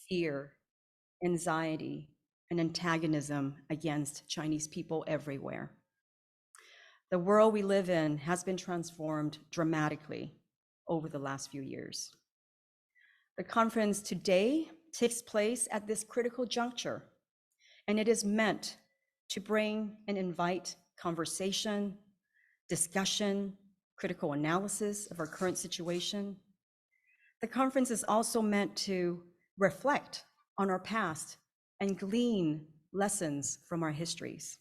fear, anxiety, and antagonism against Chinese people everywhere. The world we live in has been transformed dramatically over the last few years. The conference today takes place at this critical juncture, and it is meant to bring and invite conversation, discussion, critical analysis of our current situation. The conference is also meant to reflect on our past and glean lessons from our histories.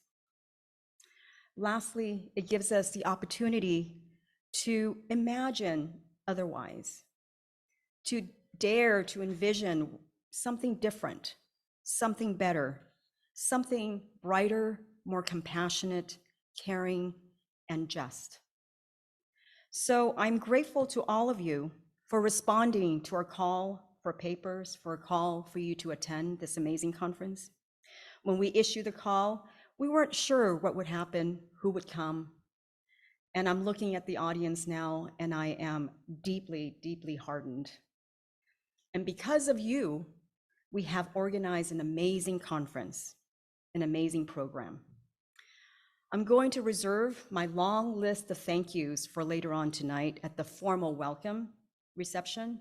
Lastly, it gives us the opportunity to imagine otherwise, to dare to envision something different, something better, something brighter, more compassionate, caring, and just. So I'm grateful to all of you for responding to our call for papers, for a call for you to attend this amazing conference. When we issued the call, we weren't sure what would happen, who would come. And I'm looking at the audience now, and I am deeply, deeply heartened. And because of you, we have organized an amazing conference, an amazing program. I'm going to reserve my long list of thank yous for later on tonight at the formal welcome reception.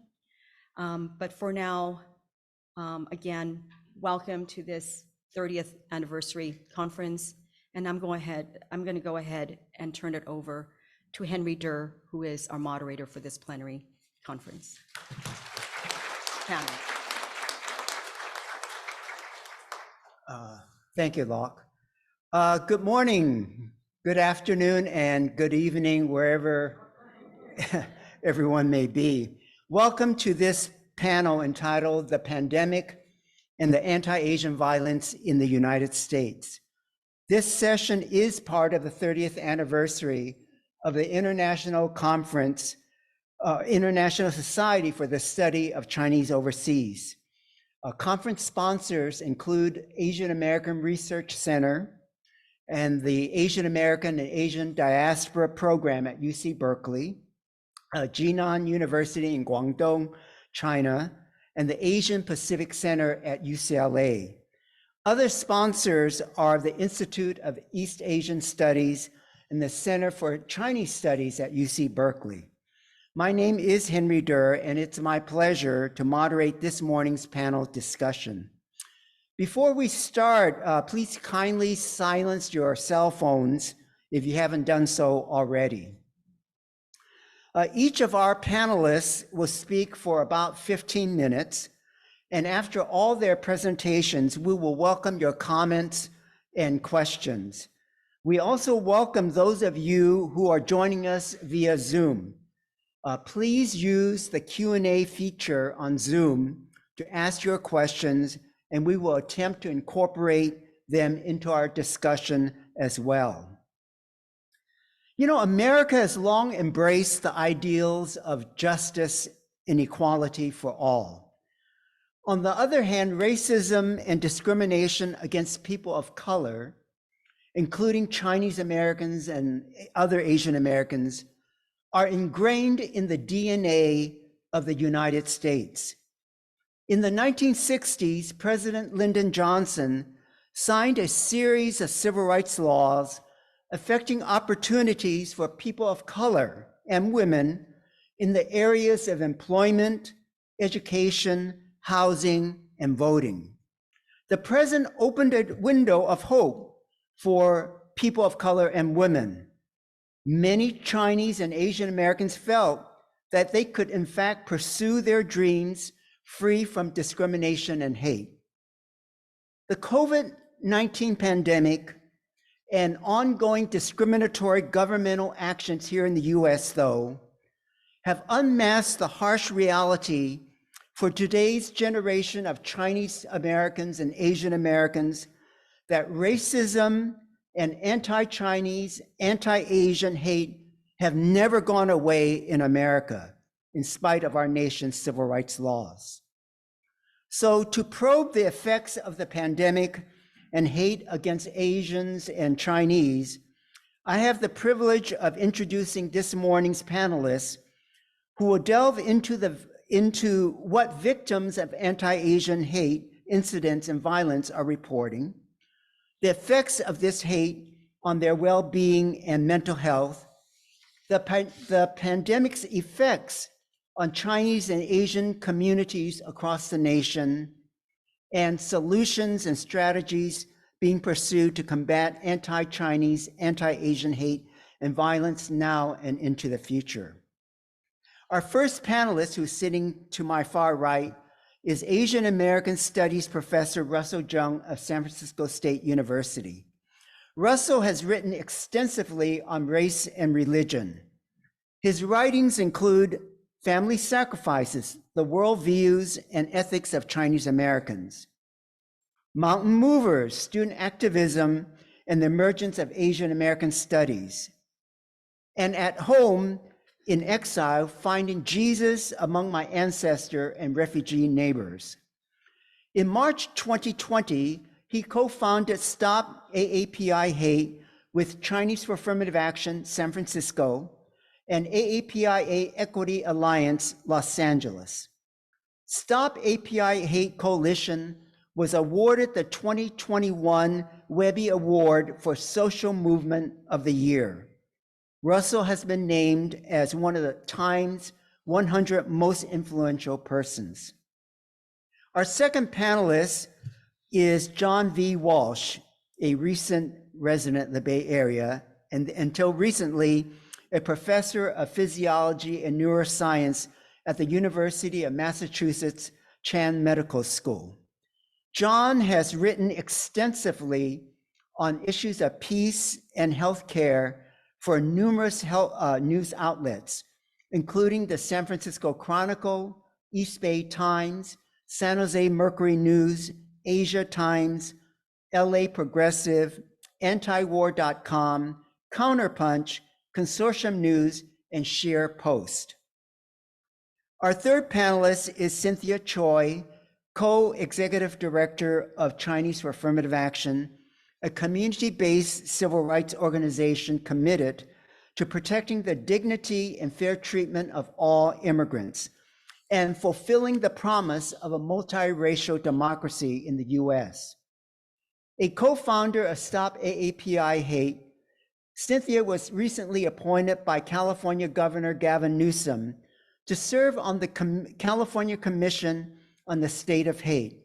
But for now, again, welcome to this 30th anniversary conference. And I'm going to go ahead and turn it over to Henry Durr, who is our moderator for this plenary conference panel. Thank you, Locke. Good morning, good afternoon, and good evening, wherever everyone may be. Welcome to this panel entitled "The Pandemic and the Anti-Asian Violence in the United States." This session is part of the 30th anniversary of the International Conference, International Society for the Study of Chinese Overseas. Conference sponsors include Asian American Research Center and the Asian American and Asian Diaspora Program at UC Berkeley, Jinan University in Guangdong, China, and the Asian Pacific Center at UCLA. Other sponsors are the Institute of East Asian Studies and the Center for Chinese Studies at UC Berkeley. My name is Henry Durr, and it's my pleasure to moderate this morning's panel discussion. Before we start, please kindly silence your cell phones if you haven't done so already. Each of our panelists will speak for about 15 minutes, and after all their presentations, we will welcome your comments and questions. We also welcome those of you who are joining us via Zoom. Please use the Q&A feature on Zoom to ask your questions, and we will attempt to incorporate them into our discussion as well. You know, America has long embraced the ideals of justice and equality for all. On the other hand, racism and discrimination against people of color, including Chinese Americans and other Asian Americans, are ingrained in the DNA of the United States. In the 1960s, President Lyndon Johnson signed a series of civil rights laws affecting opportunities for people of color and women in the areas of employment, education, housing, and voting. The president opened a window of hope for people of color and women. Many Chinese and Asian Americans felt that they could in fact pursue their dreams free from discrimination and hate. The COVID-19 pandemic and ongoing discriminatory governmental actions here in the US, though, have unmasked the harsh reality for today's generation of Chinese Americans and Asian Americans that racism and anti-Chinese, anti-Asian hate have never gone away in America, in spite of our nation's civil rights laws. So to probe the effects of the pandemic and hate against Asians and Chinese, I have the privilege of introducing this morning's panelists who will delve into into what victims of anti-Asian hate incidents and violence are reporting, the effects of this hate on their well-being and mental health, the pandemic's effects on Chinese and Asian communities across the nation, and solutions and strategies being pursued to combat anti-Chinese, anti-Asian hate and violence now and into the future. Our first panelist, who's sitting to my far right, is Asian American Studies Professor Russell JEUNG of San Francisco State University. Russell has written extensively on race and religion. His writings include Family Sacrifices, the Worldviews and Ethics of Chinese Americans, Mountain Movers, Student Activism and the Emergence of Asian American Studies, and At Home in Exile, Finding Jesus Among My Ancestor and Refugee Neighbors. In March 2020, he co-founded Stop AAPI Hate with Chinese for Affirmative Action, San Francisco, and AAPI Equity Alliance, Los Angeles. Stop API Hate Coalition was awarded the 2021 Webby Award for Social Movement of the Year. Russell has been named as one of the Times 100 Most Influential Persons. Our second panelist is John V. Walsh, a recent resident of the Bay Area, and until recently, a professor of physiology and neuroscience at the University of Massachusetts Chan Medical School. John has written extensively on issues of peace and healthcare for numerous news outlets, including the San Francisco Chronicle, East Bay Times, San Jose Mercury News, Asia Times, LA Progressive, Antiwar.com, Counterpunch, Consortium News, and Share Post. Our third panelist is Cynthia CHOI, co-executive director of Chinese for Affirmative Action, a community-based civil rights organization committed to protecting the dignity and fair treatment of all immigrants and fulfilling the promise of a multiracial democracy in the US. A co-founder of Stop AAPI Hate, Cynthia was recently appointed by California Governor Gavin Newsom to serve on the California Commission on the State of Hate.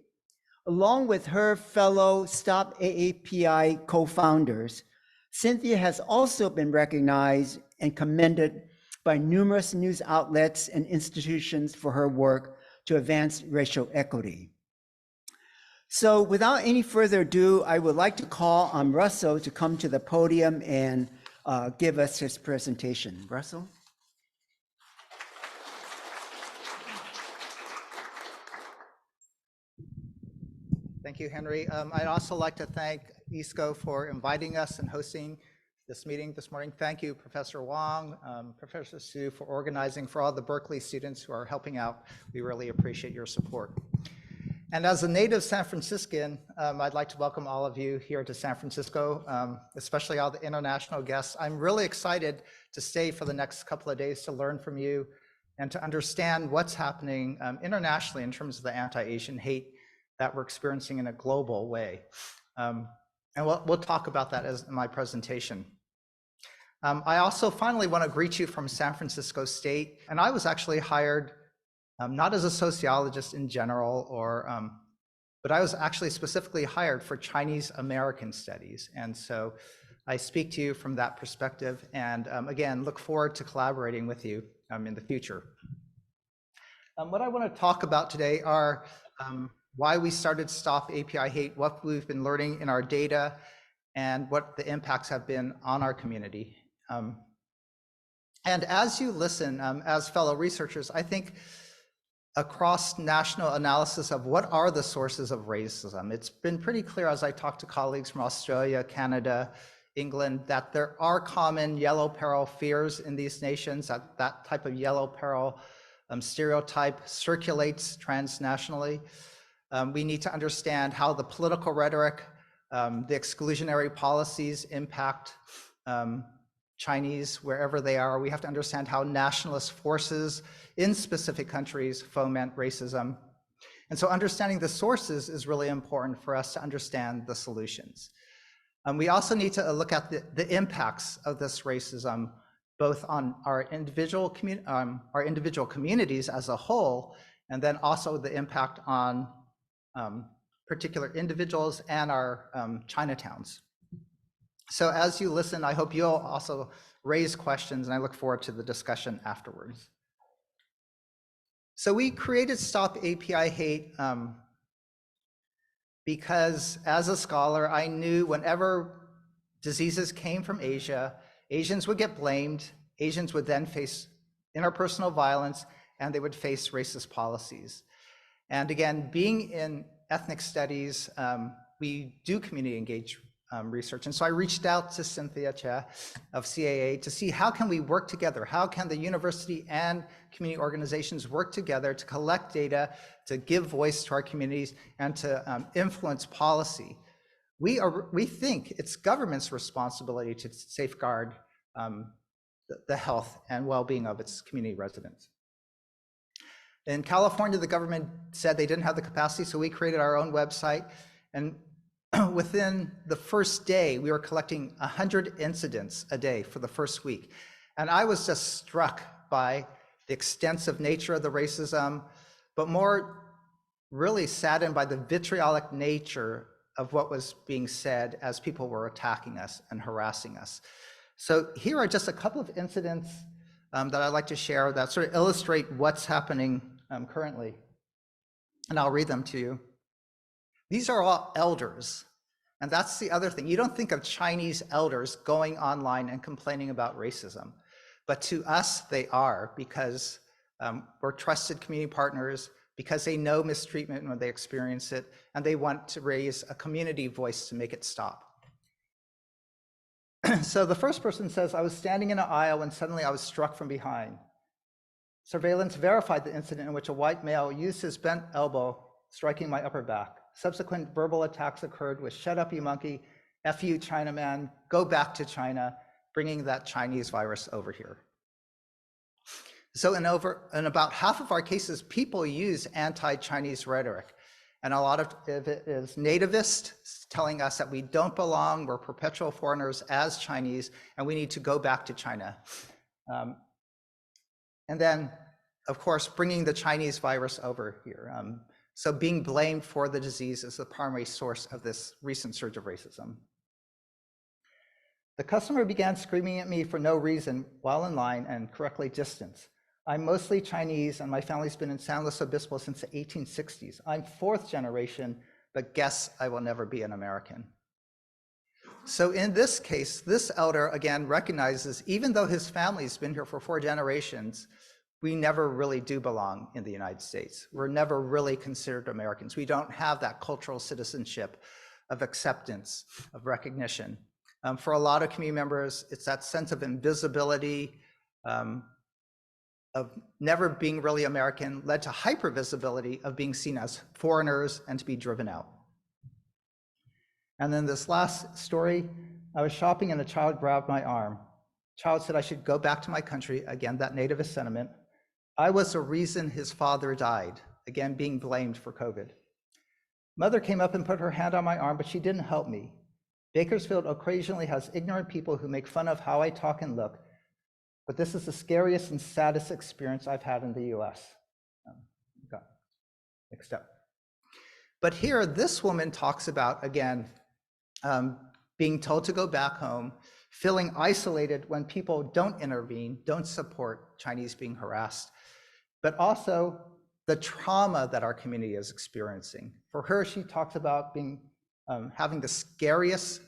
Along with her fellow Stop AAPI co-founders, Cynthia has also been recognized and commended by numerous news outlets and institutions for her work to advance racial equity. So without any further ado, I would like to call on Russell to come to the podium and give us his presentation. Russell? Thank you, Henry. I'd also like to thank ISCO for inviting us and hosting this meeting this morning. Thank you, Professor Wong, Professor Su, for organizing, for all the Berkeley students who are helping out. We really appreciate your support. And as a native San Franciscan, I'd like to welcome all of you here to San Francisco, especially all the international guests. I'm really excited to stay for the next couple of days to learn from you and to understand what's happening internationally in terms of the anti-Asian hate that we're experiencing in a global way. And we'll talk about that in my presentation. I also finally want to greet you from San Francisco State. And I was actually hired not as a sociologist in general, but I was actually specifically hired for Chinese American studies. And so I speak to you from that perspective and again, look forward to collaborating with you in the future. What I want to talk about today are why we started Stop API Hate, what we've been learning in our data, and what the impacts have been on our community. And as you listen, as fellow researchers, I think a cross-national analysis of what are the sources of racism. It's been pretty clear as I talk to colleagues from Australia, Canada, England, that there are common yellow peril fears in these nations, that type of yellow peril stereotype circulates transnationally. We need to understand how the political rhetoric, the exclusionary policies impact Chinese wherever they are. We have to understand how nationalist forces in specific countries foment racism. And so understanding the sources is really important for us to understand the solutions. We also need to look at the impacts of this racism, both on our individual communities as a whole, and then also the impact on particular individuals and our Chinatowns. So as you listen, I hope you'll also raise questions, and I look forward to the discussion afterwards. So we created Stop API Hate because as a scholar, I knew whenever diseases came from Asia, Asians would get blamed, Asians would then face interpersonal violence, and they would face racist policies. And again, being in ethnic studies, we do community engaged research. And so I reached out to Cynthia of CAA to see how can we work together? How can the university and community organizations work together to collect data, to give voice to our communities, and to influence policy? We think it's government's responsibility to safeguard the health and well-being of its community residents. In California, the government said they didn't have the capacity, so we created our own website. And within the first day, we were collecting 100 incidents a day for the first week. And I was just struck by the extensive nature of the racism, but more really saddened by the vitriolic nature of what was being said as people were attacking us and harassing us. So here are just a couple of incidents that I'd like to share that sort of illustrate what's happening currently. And I'll read them to you. These are all elders. And that's the other thing. You don't think of Chinese elders going online and complaining about racism. But to us, they are, because we're trusted community partners, because they know mistreatment when they experience it, and they want to raise a community voice to make it stop. So the first person says, I was standing in an aisle when suddenly I was struck from behind. Surveillance verified the incident in which a white male used his bent elbow, striking my upper back. Subsequent verbal attacks occurred with "shut up, you monkey," "F you, Chinaman," "go back to China," bringing that Chinese virus over here. So in about half of our cases, people use anti-Chinese rhetoric. And a lot of it is nativist, telling us that we don't belong, we're perpetual foreigners as Chinese, and we need to go back to China. And then, of course, bringing the Chinese virus over here. So being blamed for the disease is the primary source of this recent surge of racism. The customer began screaming at me for no reason while in line and correctly distanced. I'm mostly Chinese and my family's been in San Luis Obispo since the 1860s. I'm fourth generation, but guess I will never be an American. So in this case, this elder again recognizes, even though his family's been here for 4 generations, we never really do belong in the United States. We're never really considered Americans. We don't have that cultural citizenship of acceptance, of recognition. For a lot of community members, it's that sense of invisibility, of never being really American, led to hypervisibility of being seen as foreigners and to be driven out. And then this last story, I was shopping and a child grabbed my arm. Child said I should go back to my country, again, that nativist sentiment. I was the reason his father died, again, being blamed for COVID. Mother came up and put her hand on my arm, but she didn't help me. Bakersfield occasionally has ignorant people who make fun of how I talk and look, but this is the scariest and saddest experience I've had in the US. Got mixed up. But here, this woman talks about, again, being told to go back home, feeling isolated when people don't intervene, don't support Chinese being harassed, but also the trauma that our community is experiencing. For her, she talks about being having the scariest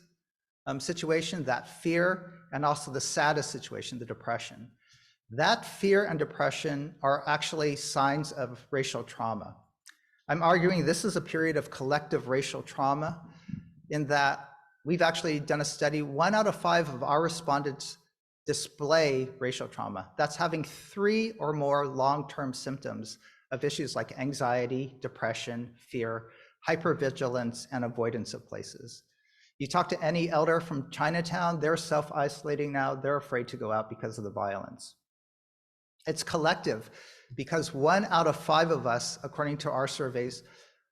situation, that fear, and also the saddest situation, the depression. That fear and depression are actually signs of racial trauma. I'm arguing this is a period of collective racial trauma, in that we've actually done a study, 1 out of 5 of our respondents display racial trauma. That's having 3 or more long-term symptoms of issues like anxiety, depression, fear, hypervigilance, and avoidance of places. You talk to any elder from Chinatown, they're self-isolating now. They're afraid to go out because of the violence. It's collective because 1 out of 5 of us, according to our surveys,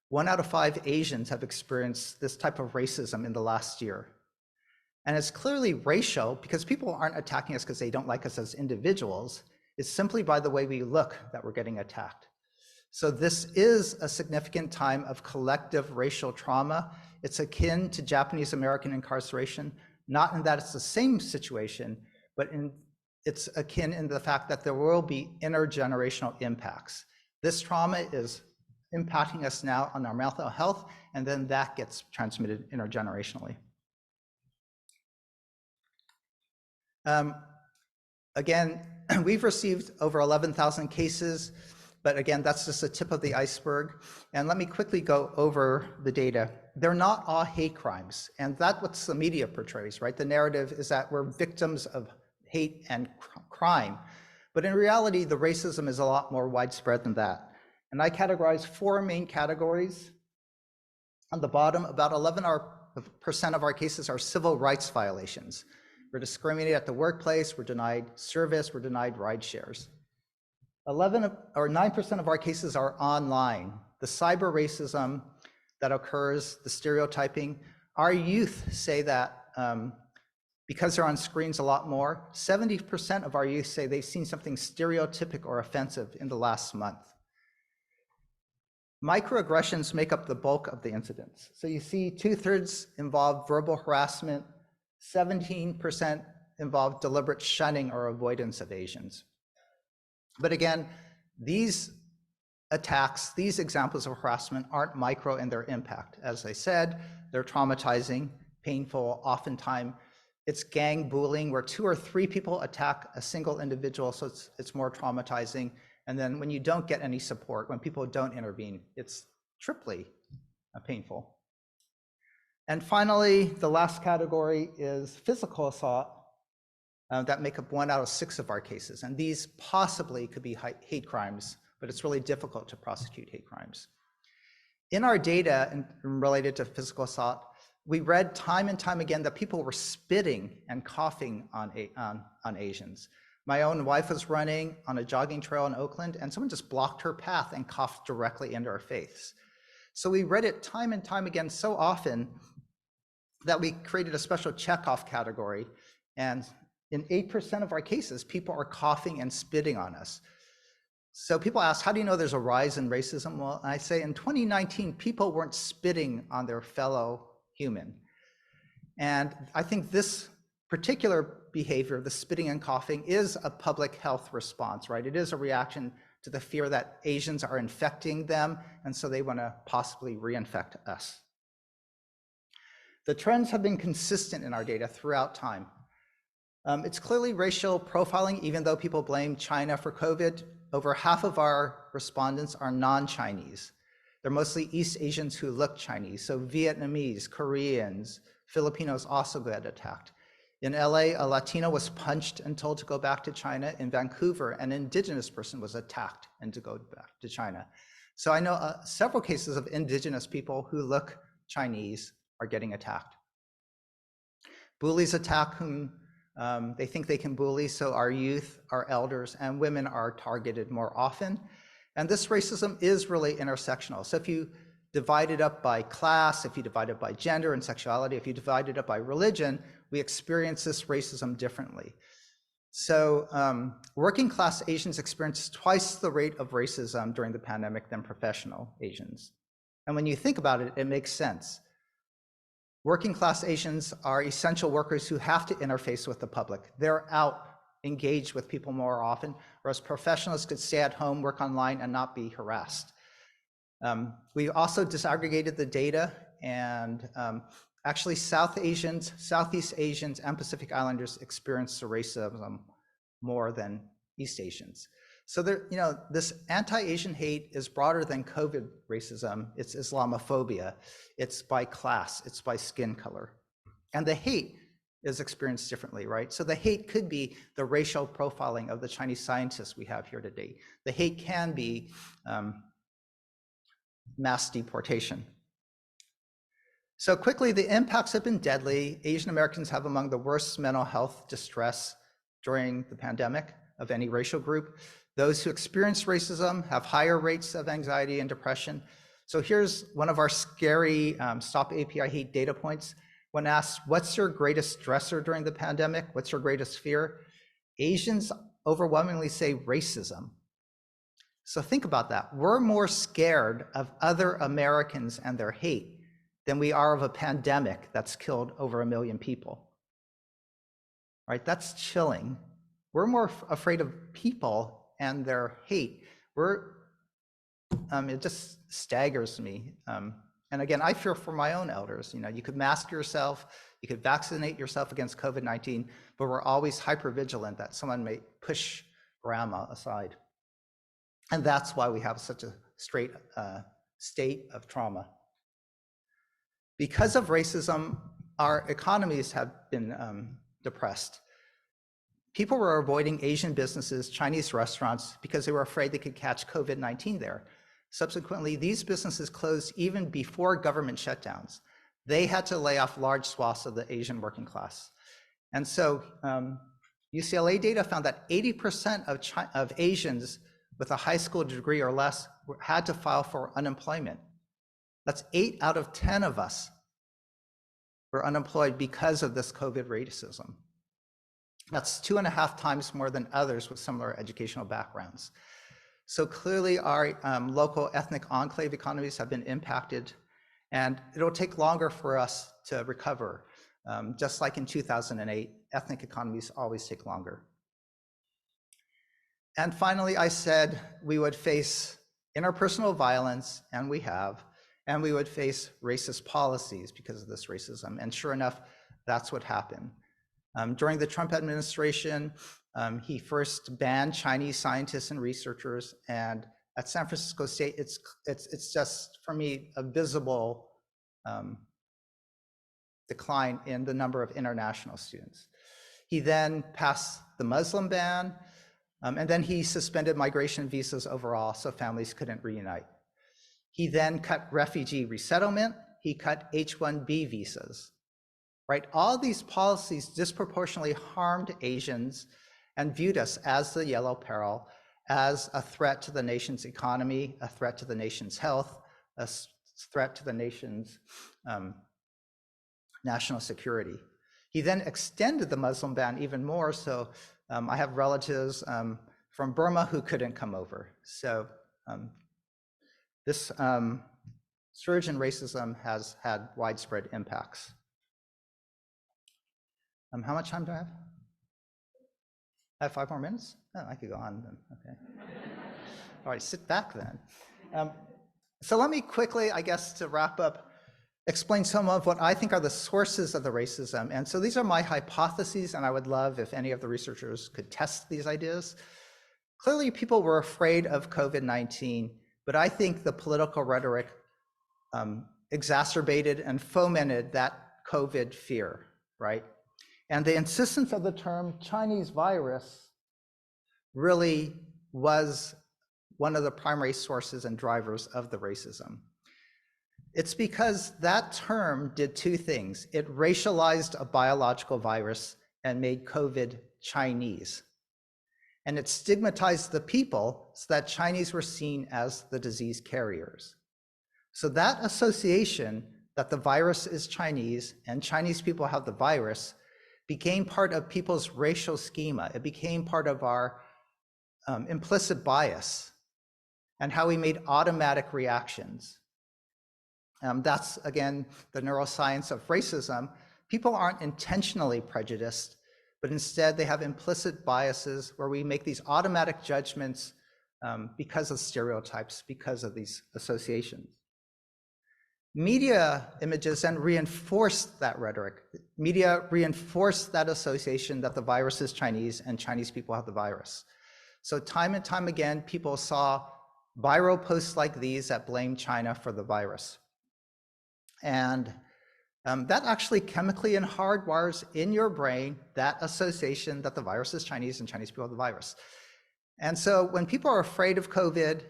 1 out of 5 Asians have experienced this type of racism in the last year. And it's clearly racial because people aren't attacking us because they don't like us as individuals. It's simply by the way we look that we're getting attacked. So this is a significant time of collective racial trauma. It's akin to Japanese American incarceration, not in that it's the same situation, but it's akin in the fact that there will be intergenerational impacts. This trauma is impacting us now on our mental health, and then that gets transmitted intergenerationally. Again, we've received over 11,000 cases, but again, that's just the tip of the iceberg. And let me quickly go over the data. They're not all hate crimes, and that's what the media portrays, right? The narrative is that we're victims of hate and crime, but in reality, the racism is a lot more widespread than that. And I categorize 4 main categories. On the bottom, about 11% of our cases are civil rights violations. We're discriminated at the workplace, we're denied service, we're denied ride shares. 9% of our cases are online. The cyber racism that occurs, the stereotyping. Our youth say that because they're on screens a lot more, 70% of our youth say they've seen something stereotypic or offensive in the last month. Microaggressions make up the bulk of the incidents. So you see 2/3 involve verbal harassment, 17% involve deliberate shunning or avoidance of Asians. But again, these attacks, these examples of harassment aren't micro in their impact. As I said, they're traumatizing, painful, oftentimes it's gang bullying where 2 or 3 people attack a single individual, so it's more traumatizing. And then when you don't get any support, when people don't intervene, it's triply painful. And finally, the last category is physical assault that make up 1 out of 6 of our cases. And these possibly could be hate crimes, but it's really difficult to prosecute hate crimes. In our data related to physical assault, we read time and time again that people were spitting and coughing on Asians. My own wife was running on a jogging trail in Oakland, and someone just blocked her path and coughed directly into her face. So we read it time and time again so often that we created a special checkoff category. And in 8% of our cases, people are coughing and spitting on us. So people ask, how do you know there's a rise in racism? Well, I say in 2019, people weren't spitting on their fellow human. And I think this particular behavior, the spitting and coughing, is a public health response, right? It is a reaction to the fear that Asians are infecting them, and so they want to possibly reinfect us. The trends have been consistent in our data throughout time. It's clearly racial profiling, even though people blame China for COVID. Over half of our respondents are non-Chinese. They're mostly East Asians who look Chinese, so Vietnamese, Koreans, Filipinos also get attacked. In LA, a Latino was punched and told to go back to China. In Vancouver, an indigenous person was attacked and to go back to China. So I know several cases of indigenous people who look Chinese are getting attacked. Bullies attack whom they think they can bully, so our youth, our elders, and women are targeted more often. And this racism is really intersectional. So if you divide it up by class, if you divide it by gender and sexuality, if you divide it up by religion, we experience this racism differently. So working class Asians experience twice the rate of racism during the pandemic than professional Asians. And when you think about it, it makes sense. Working class Asians are essential workers who have to interface with the public. They're out engaged with people more often, whereas professionals could stay at home, work online, and not be harassed. We also disaggregated the data, and actually Southeast Asians, and Pacific Islanders experience the racism more than East Asians. So there, this anti-Asian hate is broader than COVID racism. It's Islamophobia. It's by class. It's by skin color, and the hate is experienced differently, right? So the hate could be the racial profiling of the Chinese scientists we have here today. The hate can be mass deportation. So quickly, the impacts have been deadly. Asian Americans have among the worst mental health distress during the pandemic of any racial group. Those who experience racism have higher rates of anxiety and depression. So here's one of our scary Stop API Hate data points. When asked, what's your greatest stressor during the pandemic? What's your greatest fear? Asians overwhelmingly say racism. So think about that. We're more scared of other Americans and their hate than we are of a pandemic that's killed over 1 million people. Right? That's chilling. We're more afraid of people and their hate. It just staggers me. And again, I fear for my own elders. You know, you could mask yourself, you could vaccinate yourself against COVID-19, but we're always hypervigilant that someone may push grandma aside. And that's why we have such a straight state of trauma. Because of racism, our economies have been depressed. People were avoiding Asian businesses, Chinese restaurants, because they were afraid they could catch COVID-19 there. Subsequently, these businesses closed even before government shutdowns. They had to lay off large swaths of the Asian working class. And so UCLA data found that 80% of Asians with a high school degree or less had to file for unemployment. That's 8 out of 10 of us were unemployed because of this COVID racism. That's 2.5 times more than others with similar educational backgrounds. So clearly our local ethnic enclave economies have been impacted, and it'll take longer for us to recover. Just like in 2008, ethnic economies always take longer. And finally, I said we would face interpersonal violence, and we have, and we would face racist policies because of this racism. And sure enough, that's what happened. During the Trump administration, he first banned Chinese scientists and researchers, and at San Francisco State, it's just, for me, a visible decline in the number of international students. He then passed the Muslim ban, and then he suspended migration visas overall so families couldn't reunite. He then cut refugee resettlement, he cut H-1B visas. Right? All these policies disproportionately harmed Asians and viewed us as the yellow peril, as a threat to the nation's economy, a threat to the nation's health, a threat to the nation's national security. He then extended the Muslim ban even more, so I have relatives from Burma who couldn't come over. So this surge in racism has had widespread impacts. How much time do I have? I have 5 more minutes? Oh, I could go on then, okay. All right, sit back then. So let me quickly, I guess, to wrap up, explain some of what I think are the sources of the racism. And so these are my hypotheses, and I would love if any of the researchers could test these ideas. Clearly, people were afraid of COVID-19, but I think the political rhetoric exacerbated and fomented that COVID fear, right? And the insistence of the term Chinese virus really was one of the primary sources and drivers of the racism. It's because that term did 2 things. It racialized a biological virus and made COVID Chinese. And it stigmatized the people so that Chinese were seen as the disease carriers. So that association that the virus is Chinese and Chinese people have the virus became part of people's racial schema. It became part of our implicit bias and how we made automatic reactions. That's, again, the neuroscience of racism. People aren't intentionally prejudiced, but instead they have implicit biases where we make these automatic judgments because of stereotypes, because of these associations. Media images then reinforced that rhetoric. Media reinforced that association that the virus is Chinese and Chinese people have the virus. So time and time again, people saw viral posts like these that blame China for the virus. And that actually chemically and hardwires in your brain that association that the virus is Chinese and Chinese people have the virus. And so when people are afraid of COVID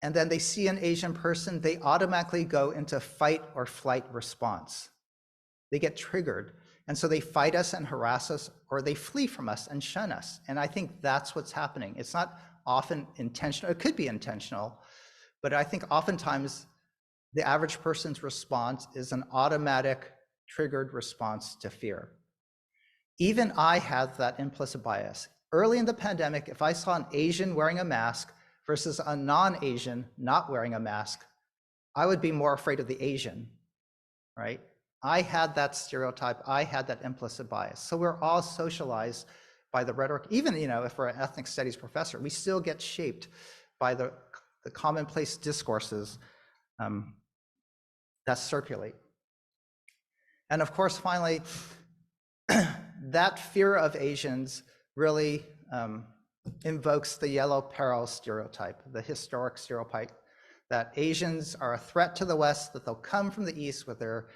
and then they see an Asian person, they automatically go into fight or flight response. They get triggered. And so they fight us and harass us, or they flee from us and shun us. And I think that's what's happening. It's not often intentional. It could be intentional, but I think oftentimes the average person's response is an automatic triggered response to fear. Even I had that implicit bias. Early in the pandemic, if I saw an Asian wearing a mask versus a non-Asian not wearing a mask, I would be more afraid of the Asian, right? I had that stereotype, I had that implicit bias. So we're all socialized by the rhetoric. Even, if we're an ethnic studies professor, we still get shaped by the commonplace discourses that circulate. And of course, finally, that fear of Asians really invokes the yellow peril stereotype, the historic stereotype that Asians are a threat to the West, that they'll come from the East with their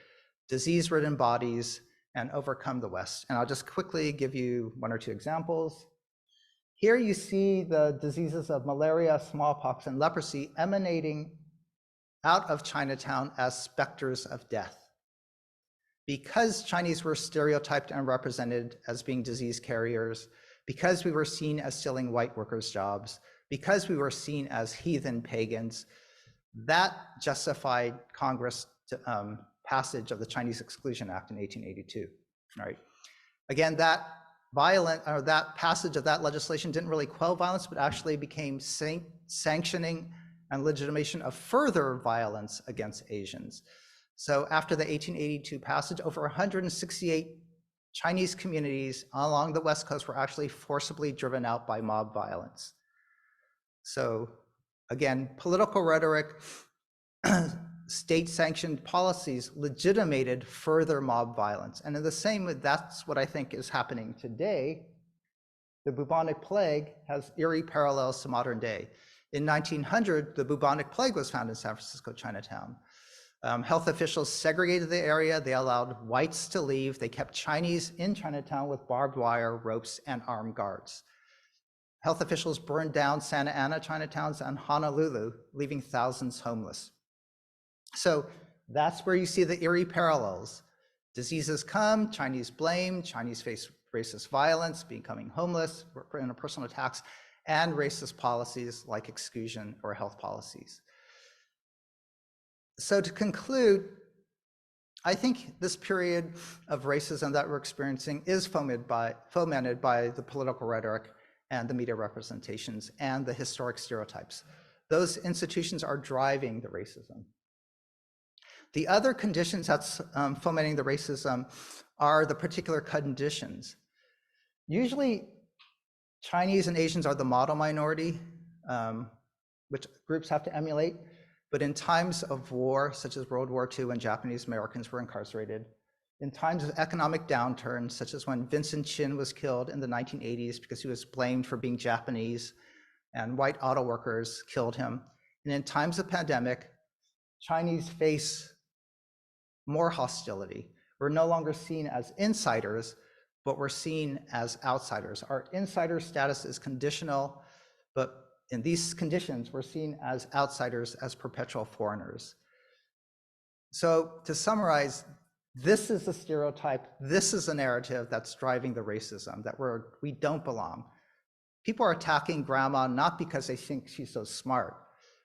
disease-ridden bodies and overcome the West. And I'll just quickly give you one or two examples. Here you see the diseases of malaria, smallpox, and leprosy emanating out of Chinatown as specters of death. Because Chinese were stereotyped and represented as being disease carriers, because we were seen as stealing white workers' jobs, because we were seen as heathen pagans, that justified Congress to, passage of the Chinese Exclusion Act in 1882, right? Again, that passage of that legislation didn't really quell violence, but actually became sanctioning and legitimation of further violence against Asians. So after the 1882 passage, over 168 Chinese communities along the West Coast were actually forcibly driven out by mob violence. So again, political rhetoric, state-sanctioned policies legitimated further mob violence. And in the same way, that's what I think is happening today. The bubonic plague has eerie parallels to modern day. In 1900, the bubonic plague was found in San Francisco, Chinatown. Health officials segregated the area. They allowed whites to leave. They kept Chinese in Chinatown with barbed wire, ropes, and armed guards. Health officials burned down Santa Ana Chinatowns and Honolulu, leaving thousands homeless. So that's where you see the eerie parallels. Diseases come, Chinese blame, Chinese face racist violence, becoming homeless, interpersonal attacks, and racist policies like exclusion or health policies. So to conclude, I think this period of racism that we're experiencing is fomented by the political rhetoric and the media representations and the historic stereotypes. Those institutions are driving the racism. The other conditions that's fomenting the racism are the particular conditions. Usually, Chinese and Asians are the model minority, which groups have to emulate. But in times of war, such as World War II, when Japanese Americans were incarcerated, in times of economic downturn, such as when Vincent Chin was killed in the 1980s because he was blamed for being Japanese and white auto workers killed him. And in times of pandemic, Chinese face more hostility. We're no longer seen as insiders, but we're seen as outsiders. Our insider status is conditional, but in these conditions, we're seen as outsiders, as perpetual foreigners. So to summarize, this is a stereotype, this is a narrative that's driving the racism, that we don't belong. People are attacking grandma not because they think she's so smart,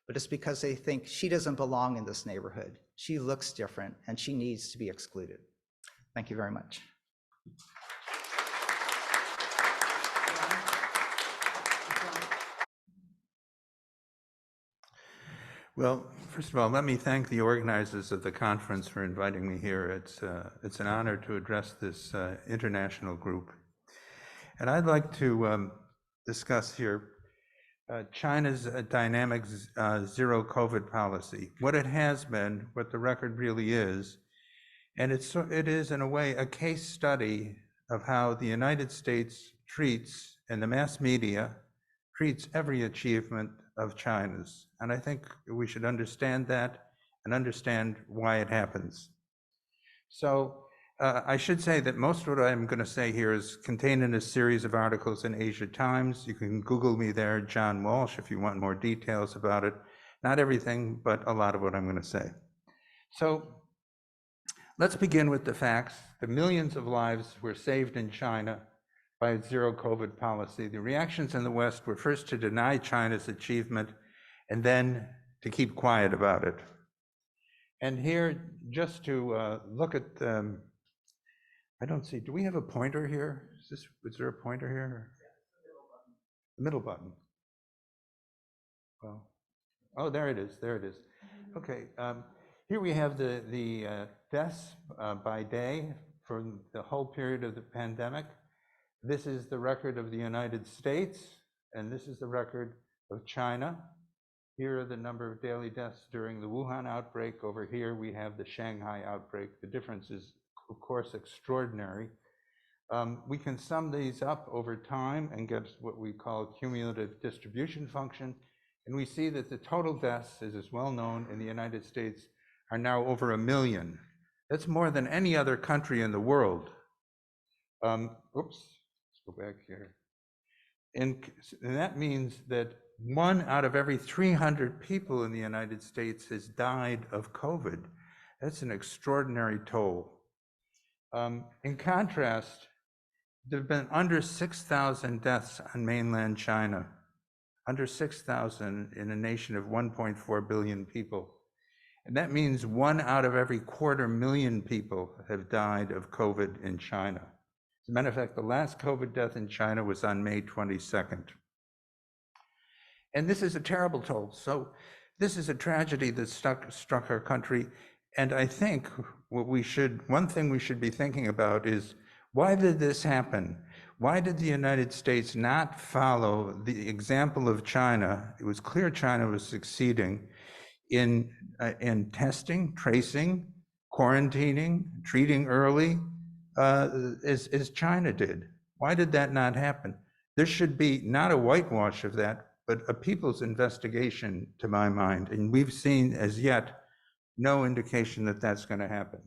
but it's because they think she doesn't belong in this neighborhood. She looks different and she needs to be excluded. Thank you very much. Well, first of all, let me thank the organizers of the conference for inviting me here. It's an honor to address this international group. And I'd like to discuss here China's dynamic zero COVID policy, what it has been, what the record really is. And it is, in a way, a case study of how the United States treats, and the mass media treats, every achievement of China's. And I think we should understand that and understand why it happens. So I should say that most of what I'm going to say here is contained in a series of articles in Asia Times. You can Google me there, John Walsh, if you want more details about it. Not everything, but a lot of what I'm going to say. So let's begin with the facts. The millions of lives were saved in China by its zero COVID policy. The reactions in the West were first to deny China's achievement and then to keep quiet about it. And here, just to look at, I don't see, do we have a pointer here? Is there a pointer here? The middle button. Well, oh, there it is, there it is. Okay, here we have the deaths by day for the whole period of the pandemic. This is the record of the United States, and this is the record of China. Here are the number of daily deaths during the Wuhan outbreak. Over here, we have the Shanghai outbreak. The difference is, of course, extraordinary. We can sum these up over time and get what we call a cumulative distribution function. And we see that the total deaths, as is well known in the United States, are now over 1 million. That's more than any other country in the world. Oops, let's go back here. And that means that 1 out of every 300 people in the United States has died of COVID. That's an extraordinary toll. In contrast, there have been under 6,000 deaths on mainland China, under 6,000 in a nation of 1.4 billion people. And that means 1 out of every 250,000 people have died of COVID in China. As a matter of fact, the last COVID death in China was on May 22nd. And this is a terrible toll. So this is a tragedy that struck our country. And I think one thing we should be thinking about is, why did this happen? Why did the United States not follow the example of China? It was clear China was succeeding in testing, tracing, quarantining, treating early, as China did. Why did that not happen? There should be not a whitewash of that, but a people's investigation, to my mind. And we've seen as yet no indication that that's going to happen.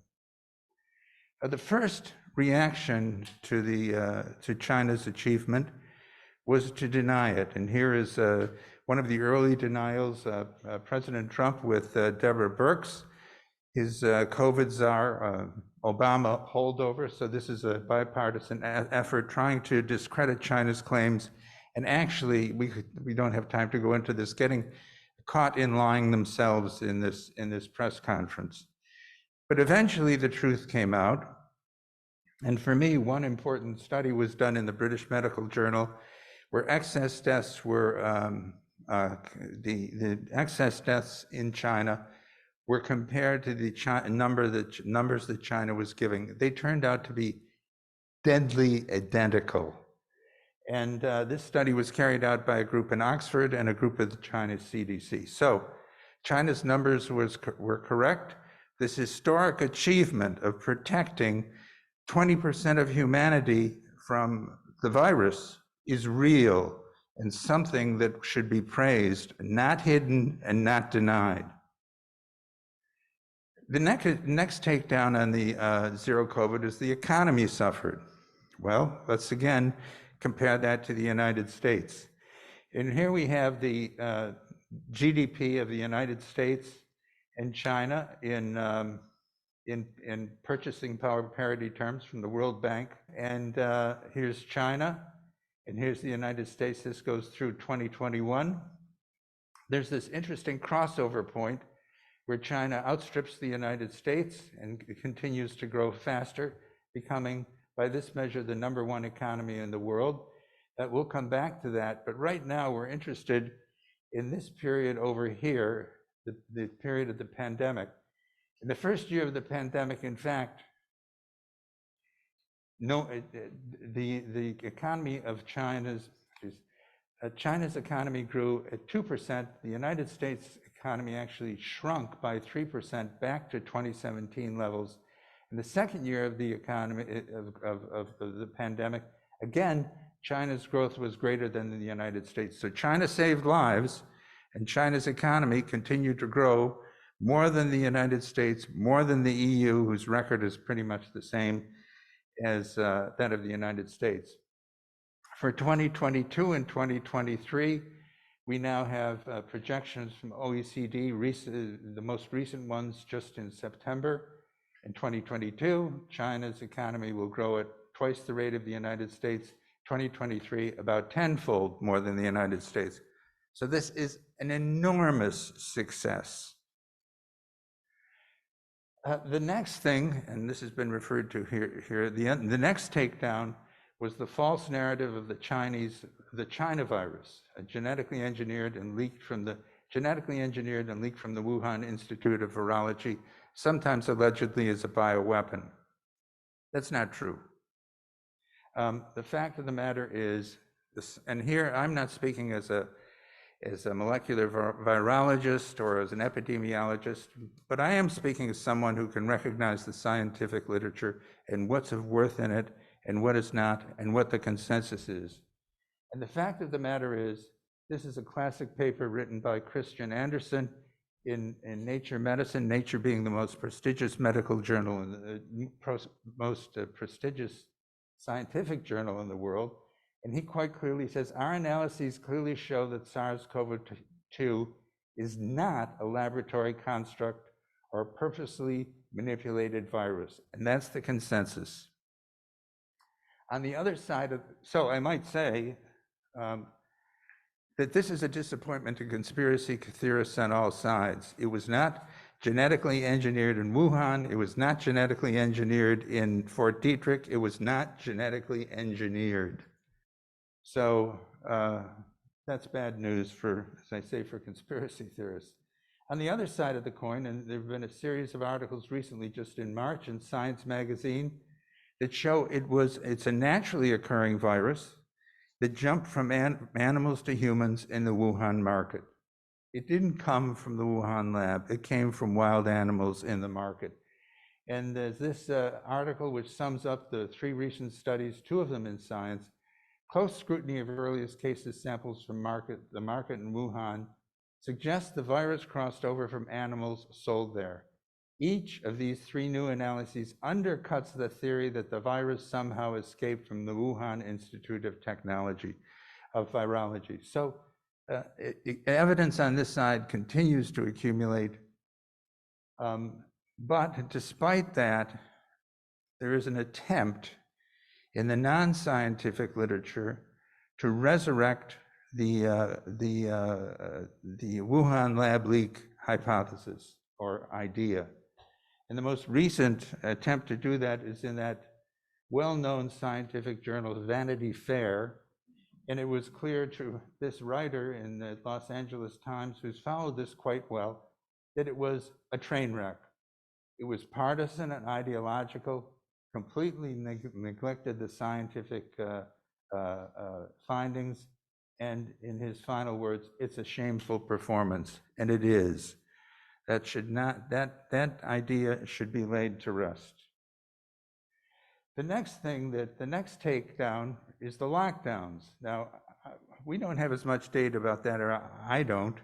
The first reaction to China's achievement was to deny it. And here is one of the early denials, President Trump with Deborah Birx, his COVID czar, Obama holdover. So this is a bipartisan effort trying to discredit China's claims. And actually, we don't have time to go into this, getting caught in lying themselves in this press conference. But eventually the truth came out. And for me, one important study was done in the British Medical Journal, where excess deaths were, the excess deaths in China were compared to the numbers that China was giving. They turned out to be deadly identical. And this study was carried out by a group in Oxford and a group of the China's CDC. So China's numbers were correct. This historic achievement of protecting 20% of humanity from the virus is real and something that should be praised, not hidden and not denied. The next takedown on the zero COVID is the economy suffered. Well, let's again compare that to the United States. And here we have the GDP of the United States and China in purchasing power parity terms from the World Bank. And here's China, and here's the United States. This goes through 2021. There's this interesting crossover point where China outstrips the United States and continues to grow faster, becoming, by this measure, the #1 economy in the world. That we'll come back to that, but right now we're interested in this period over here, the period of the pandemic. In the first year of the pandemic, in fact, the economy of China's economy grew at 2%. The United States economy actually shrunk by 3% back to 2017 levels. In the second year of the economy of the pandemic, again, China's growth was greater than the United States. So China saved lives, and China's economy continued to grow more than the United States, more than the EU, whose record is pretty much the same as that of the United States. For 2022 and 2023, We now have projections from OECD, the most recent ones just in September. In 2022, China's economy will grow at twice the rate of the United States. 2023, about tenfold more than the United States. So this is an enormous success. The next thing, and this has been referred to here, the next takedown was the false narrative of the China virus, genetically engineered and leaked from the Wuhan Institute of Virology, sometimes allegedly as a bioweapon. That's not true. The fact of the matter is, and here I'm not speaking as a molecular virologist or as an epidemiologist, but I am speaking as someone who can recognize the scientific literature and what's of worth in it and what is not and what the consensus is. And the fact of the matter is, this is a classic paper written by Christian Andersen in Nature Medicine, Nature being the most prestigious medical journal and the most prestigious scientific journal in the world. And he quite clearly says, our analyses clearly show that SARS-CoV-2 is not a laboratory construct or a purposely manipulated virus. And that's the consensus. On the other side of, so I might say that this is a disappointment to conspiracy theorists on all sides. It was not genetically engineered in Wuhan. It was not genetically engineered in Fort Detrick. It was not genetically engineered. So that's bad news for, as I say, for conspiracy theorists. On the other side of the coin, and there have been a series of articles recently, just in March in Science magazine, that show it's a naturally occurring virus that jumped from animals to humans in the Wuhan market. It didn't come from the Wuhan lab. It came from wild animals in the market. And there's this article which sums up the 3 recent studies, 2 of them in Science. Close scrutiny of earliest cases samples from the market in Wuhan suggests the virus crossed over from animals sold there. Each of these 3 new analyses undercuts the theory that the virus somehow escaped from the Wuhan Institute of Virology. So evidence on this side continues to accumulate. But despite that, there is an attempt in the non-scientific literature to resurrect the Wuhan lab leak hypothesis or idea. And the most recent attempt to do that is in that well-known scientific journal, Vanity Fair. And it was clear to this writer in the Los Angeles Times, who's followed this quite well, that it was a train wreck. It was partisan and ideological, completely neglected the scientific findings. And in his final words, it's a shameful performance, and it is. That should not, that idea should be laid to rest. The next takedown is the lockdowns. Now, we don't have as much data about that, or I don't,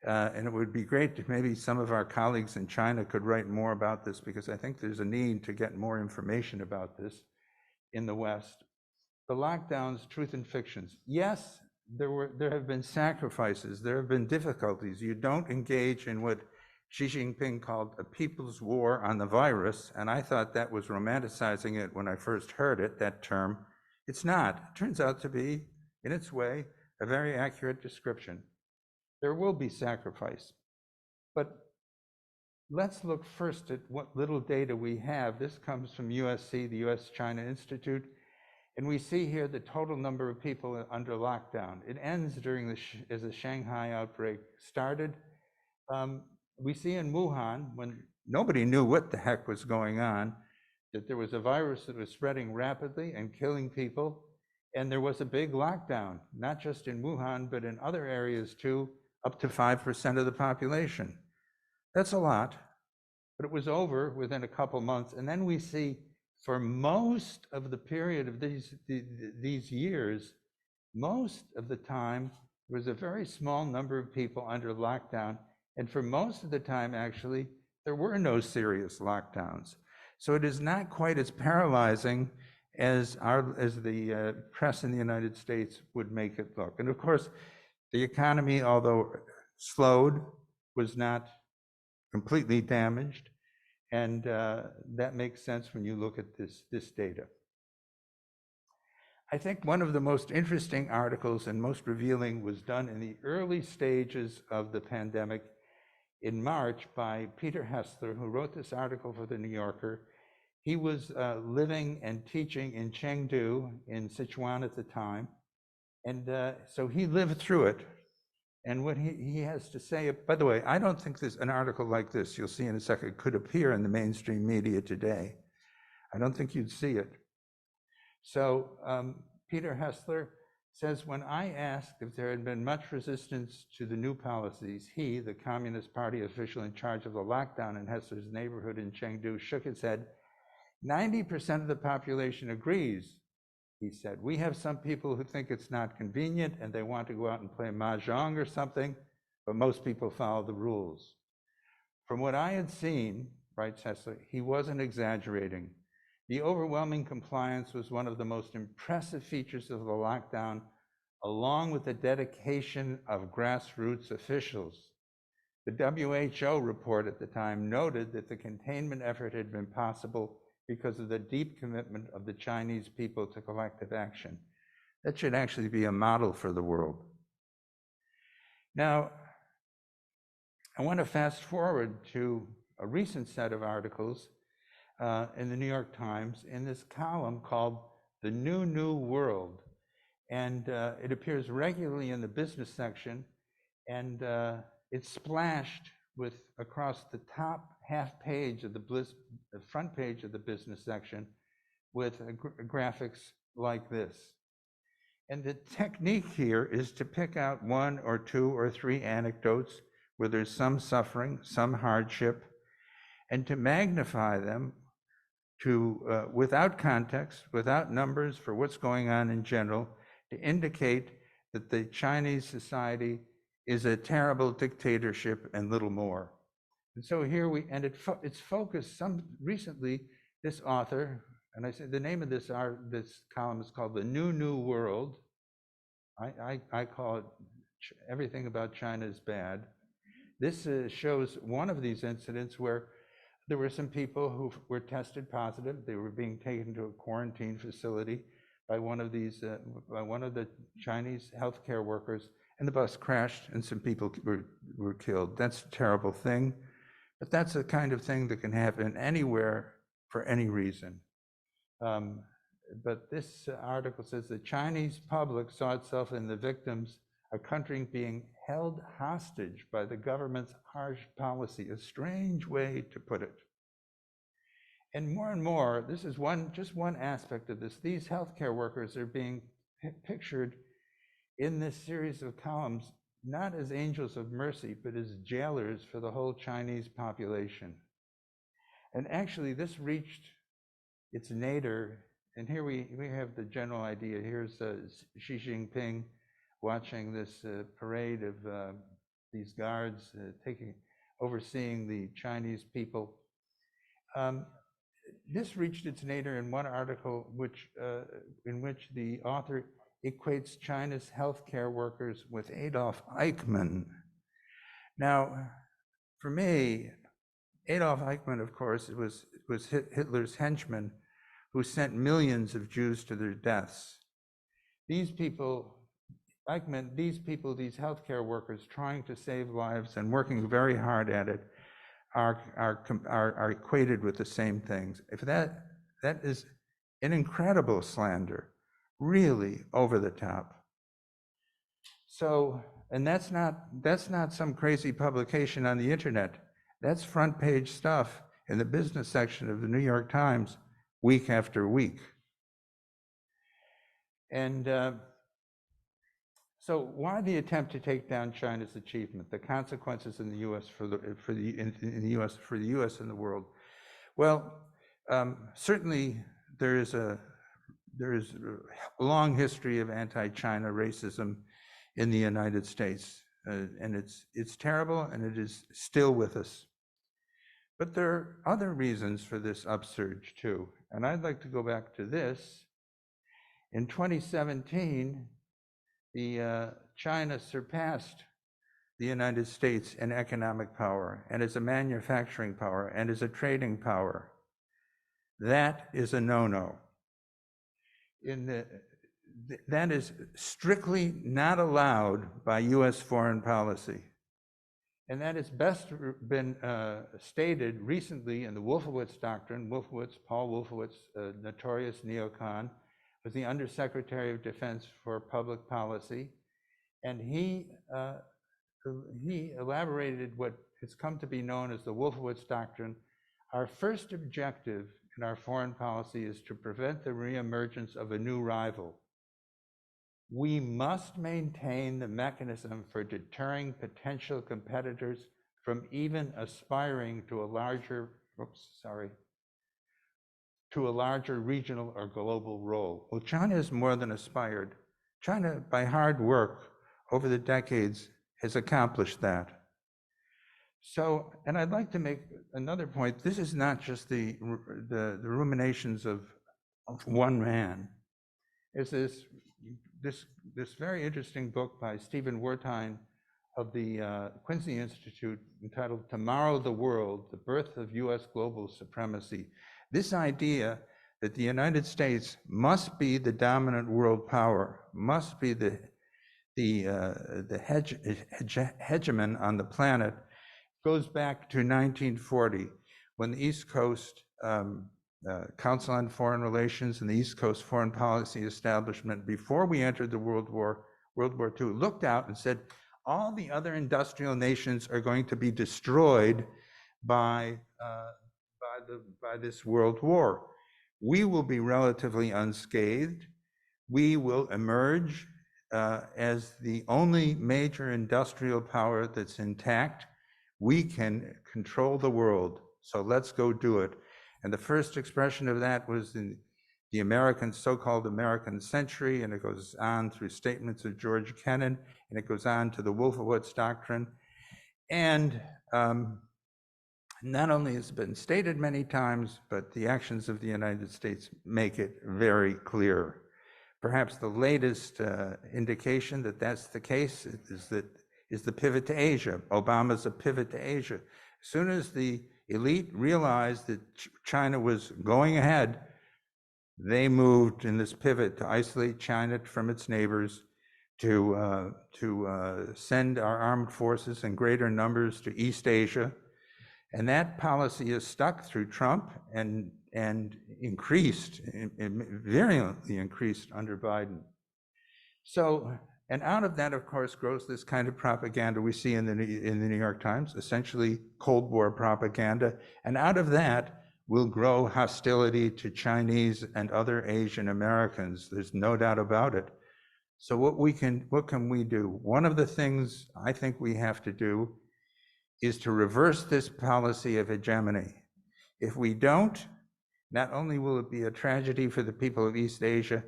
and it would be great if maybe some of our colleagues in China could write more about this, because I think there's a need to get more information about this in the West. The lockdowns, truth and fictions. Yes, there have been sacrifices, there have been difficulties. You don't engage in what Xi Jinping called a people's war on the virus, and I thought that was romanticizing it when I first heard it, that term. It's not. It turns out to be, in its way, a very accurate description. There will be sacrifice. But let's look first at what little data we have. This comes from USC, the US-China Institute, and we see here the total number of people under lockdown. It ends as the Shanghai outbreak started. We see in Wuhan, when nobody knew what the heck was going on, that there was a virus that was spreading rapidly and killing people, and there was a big lockdown, not just in Wuhan, but in other areas too, up to 5% of the population. That's a lot, but it was over within a couple months. And then we see for most of the period of these years, most of the time, there was a very small number of people under lockdown. And for most of the time, actually, there were no serious lockdowns. So it is not quite as paralyzing as the press in the United States would make it look. And of course, The economy, although slowed, was not completely damaged, and that makes sense when you look at this data. I think one of the most interesting articles and most revealing was done in the early stages of the pandemic in March by Peter Hessler, who wrote this article for the New Yorker. He was living and teaching in Chengdu in Sichuan at the time, and so he lived through it. And what he has to say, by the way, I don't think an article like this, you'll see in a second, could appear in the mainstream media today. I don't think you'd see it. So Peter Hessler says, when I asked if there had been much resistance to the new policies, he, the Communist Party official in charge of the lockdown in Hessler's neighborhood in Chengdu, shook his head. 90% of the population agrees, he said. We have some people who think it's not convenient and they want to go out and play mahjong or something, but most people follow the rules. From what I had seen, writes Hessler, he wasn't exaggerating. The overwhelming compliance was one of the most impressive features of the lockdown, along with the dedication of grassroots officials. The WHO report at the time noted that the containment effort had been possible because of the deep commitment of the Chinese people to collective action. That should actually be a model for the world. Now, I want to fast forward to a recent set of articles in the New York Times in this column called The New World. And it appears regularly in the business section, and it's splashed with across the top half page of the front page of the business section with graphics like this. And the technique here is to pick out 1 or 2 or 3 anecdotes where there's some suffering, some hardship, and to magnify them to without context, without numbers for what's going on in general, to indicate that the Chinese society is a terrible dictatorship and little more. And so here it's focused recently, this author, and I said the name of this column is called The New World. I call it Everything About China is Bad. This shows one of these incidents where there were some people who were tested positive. They were being taken to a quarantine facility by one of the Chinese healthcare workers, and the bus crashed and some people were killed. That's a terrible thing, but that's the kind of thing that can happen anywhere for any reason. But this article says the Chinese public saw itself in the victims, a country being held hostage by the government's harsh policy, a strange way to put it. And more, this is just one aspect of this. These healthcare workers are being pictured in this series of columns, not as angels of mercy, but as jailers for the whole Chinese population. And actually, this reached its nadir, and here we have the general idea. Here's Xi Jinping watching this parade of these guards overseeing the Chinese people. This reached its nadir in one article in which the author equates China's healthcare workers with Adolf Eichmann. Now, for me, Adolf Eichmann, of course, was Hitler's henchman who sent millions of Jews to their deaths. These people, these healthcare workers trying to save lives and working very hard at it, are equated with the same things. If that is an incredible slander, really over the top. So, and that's not some crazy publication on the internet. That's front page stuff in the business section of the New York Times week after week. And so why the attempt to take down China's achievement, the consequences in the U.S. for the U.S. and the world? Well, certainly there is a long history of anti-China racism in the United States, and it's terrible, and it is still with us. But there are other reasons for this upsurge too, and I'd like to go back to this. In 2017, China surpassed the United States in economic power and as a manufacturing power and as a trading power. That is a no-no. That is strictly not allowed by US foreign policy. And that has best been stated recently in the Wolfowitz Doctrine. Paul Wolfowitz, a notorious neocon, was the Undersecretary of Defense for Public Policy. And he elaborated what has come to be known as the Wolfowitz Doctrine. Our first objective in our foreign policy is to prevent the reemergence of a new rival. We must maintain the mechanism for deterring potential competitors from even aspiring to a larger, regional or global role. Well, China has more than aspired. China, by hard work over the decades, has accomplished that. So, and I'd like to make another point. This is not just the ruminations of one man. There's this very interesting book by Stephen Wertheim of the Quincy Institute entitled Tomorrow the World, The Birth of US Global Supremacy. This idea that the United States must be the dominant world power, must be the hegemon on the planet, goes back to 1940, when the East Coast Council on Foreign Relations and the East Coast Foreign Policy Establishment, before we entered the World War II, looked out and said, all the other industrial nations are going to be destroyed by this world war. We will be relatively unscathed. We will emerge as the only major industrial power that's intact. We can control the world, so let's go do it. And the first expression of that was in the so-called American Century, and it goes on through statements of George Kennan, and it goes on to the Wolfowitz Doctrine. And not only has it been stated many times, but the actions of the United States make it very clear. Perhaps the latest indication that that's the case is the pivot to Asia. Obama's a pivot to Asia. As soon as the elite realized that China was going ahead, they moved in this pivot to isolate China from its neighbors, to send our armed forces in greater numbers to East Asia. And that policy is stuck through Trump and increased, virulently increased under Biden. So, and out of that, of course, grows this kind of propaganda we see in the New York Times, essentially Cold War propaganda. And out of that will grow hostility to Chinese and other Asian Americans. There's no doubt about it. So what can we do? One of the things I think we have to do is to reverse this policy of hegemony. If we don't, not only will it be a tragedy for the people of East Asia,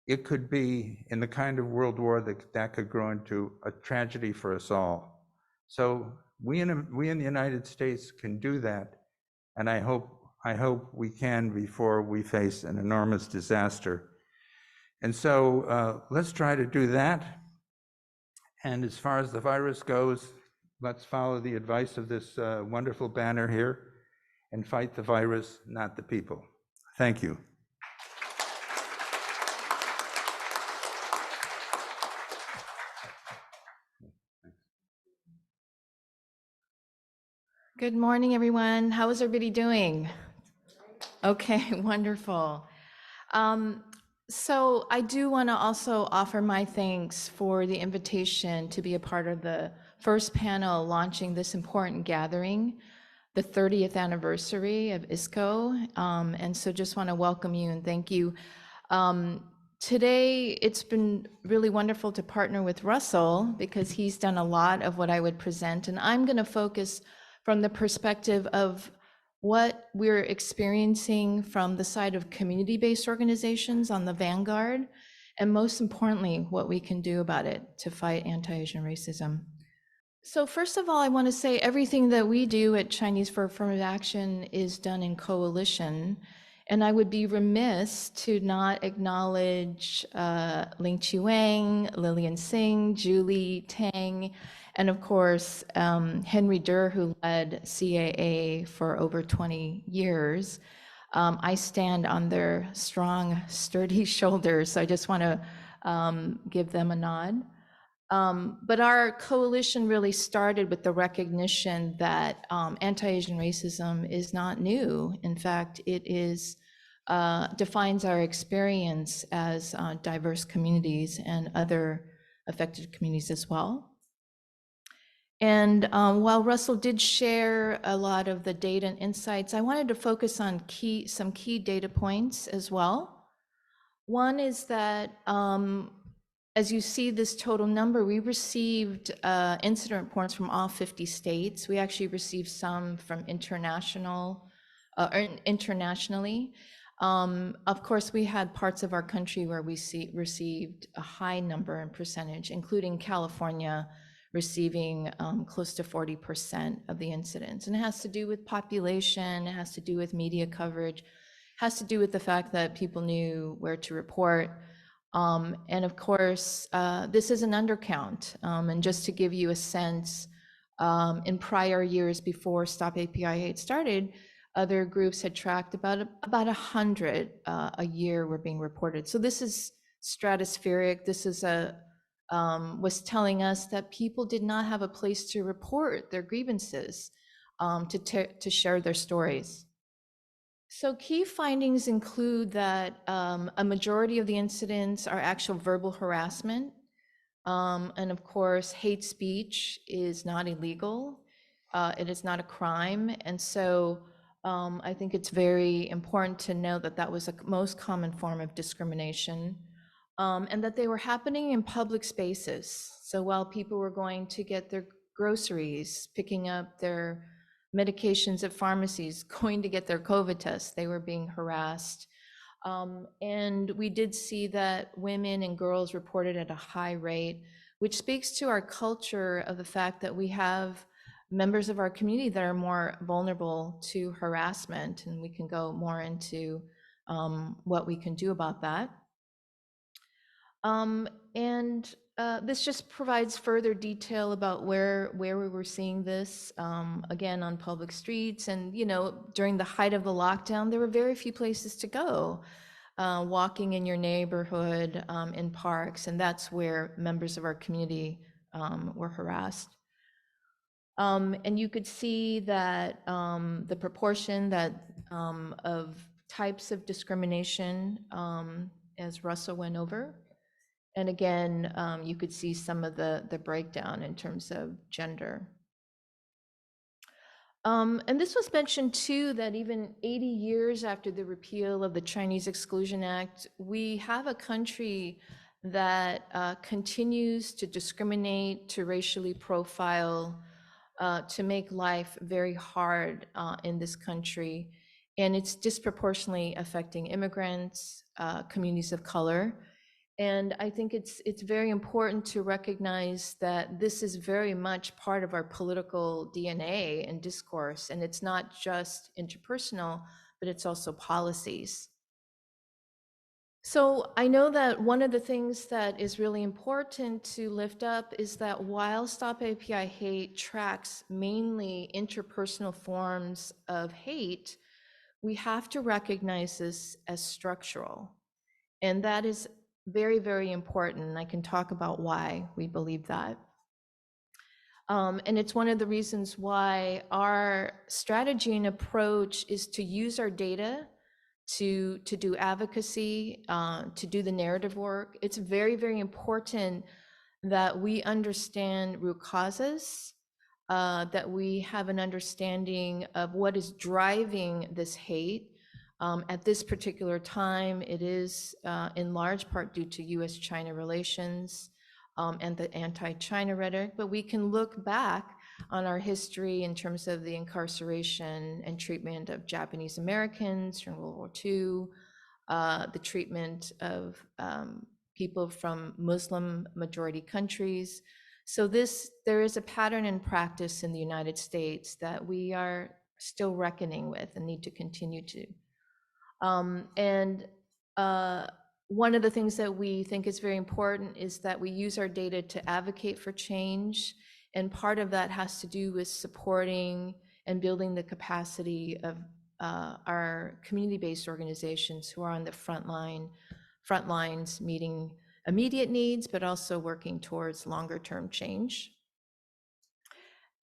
it could be, in the kind of world war that could grow into, a tragedy for us all. So we in the United States can do that, and I hope we can before we face an enormous disaster. And so let's try to do that. And as far as the virus goes, let's follow the advice of this wonderful banner here and fight the virus, not the people. Thank you. Good morning, everyone. How is everybody doing? Okay, wonderful. So I do want to also offer my thanks for the invitation to be a part of the first panel launching this important gathering, the 30th anniversary of ISCO. And so just want to welcome you and thank you. Today, it's been really wonderful to partner with Russell because he's done a lot of what I would present, and I'm going to focus from the perspective of what we're experiencing from the side of community-based organizations on the vanguard, and most importantly, what we can do about it to fight anti-Asian racism. So first of all, I want to say everything that we do at Chinese for Affirmative Action is done in coalition, And I would be remiss to not acknowledge Ling Chuang, Lillian Singh, Julie Tang, and of course, Henry Durr, who led CAA for over 20 years. I stand on their strong, sturdy shoulders, so I just want to give them a nod. But our coalition really started with the recognition that anti-Asian racism is not new. In fact, it is defines our experience as diverse communities and other affected communities as well. And while Russell did share a lot of the data and insights, I wanted to focus on some key data points as well. One is that as you see this total number, we received incident reports from all 50 states. We actually received some from internationally. Of course, we had parts of our country where we received a high number and percentage, including California receiving close to 40% of the incidents. And it has to do with population, it has to do with media coverage, it has to do with the fact that people knew where to report. And of course, this is an undercount. And just to give you a sense, in prior years before Stop API Hate started, other groups had tracked about 100 a year were being reported. So this is stratospheric. This is was telling us that people did not have a place to report their grievances, to share their stories. So key findings include that a majority of the incidents are actual verbal harassment. And of course, hate speech is not illegal. It is not a crime. And so I think it's very important to know that that was the most common form of discrimination, and that they were happening in public spaces. So while people were going to get their groceries, picking up their medications at pharmacies, going to get their COVID tests, they were being harassed. And we did see that women and girls reported at a high rate, which speaks to our culture of the fact that we have members of our community that are more vulnerable to harassment, and we can go more into what we can do about that. This just provides further detail about where we were seeing this, again, on public streets. And, you know, during the height of the lockdown, there were very few places to go, walking in your neighborhood, in parks, and that's where members of our community were harassed. And you could see that the proportion that of types of discrimination, as Russell went over. And again, you could see some of the breakdown in terms of gender. And this was mentioned too, that even 80 years after the repeal of the Chinese Exclusion Act, we have a country that continues to discriminate, to racially profile, to make life very hard in this country. And it's disproportionately affecting immigrants, communities of color. And I think it's very important to recognize that this is very much part of our political DNA and discourse. And it's not just interpersonal, but it's also policies. So I know that one of the things that is really important to lift up is that while Stop API Hate tracks mainly interpersonal forms of hate, we have to recognize this as structural. And that is very, very important. I can talk about why we believe that. And it's one of the reasons why our strategy and approach is to use our data to do advocacy, to do the narrative work. It's very, very important that we understand root causes, that we have an understanding of what is driving this hate. At this particular time, it is in large part due to US-China relations and the anti-China rhetoric, but we can look back on our history in terms of the incarceration and treatment of Japanese Americans during World War II, the treatment of people from Muslim majority countries. So there is a pattern and practice in the United States that we are still reckoning with and need to continue to. And one of the things that we think is very important is that we use our data to advocate for change. And part of that has to do with supporting and building the capacity of our community-based organizations who are on the front lines, meeting immediate needs, but also working towards longer-term change.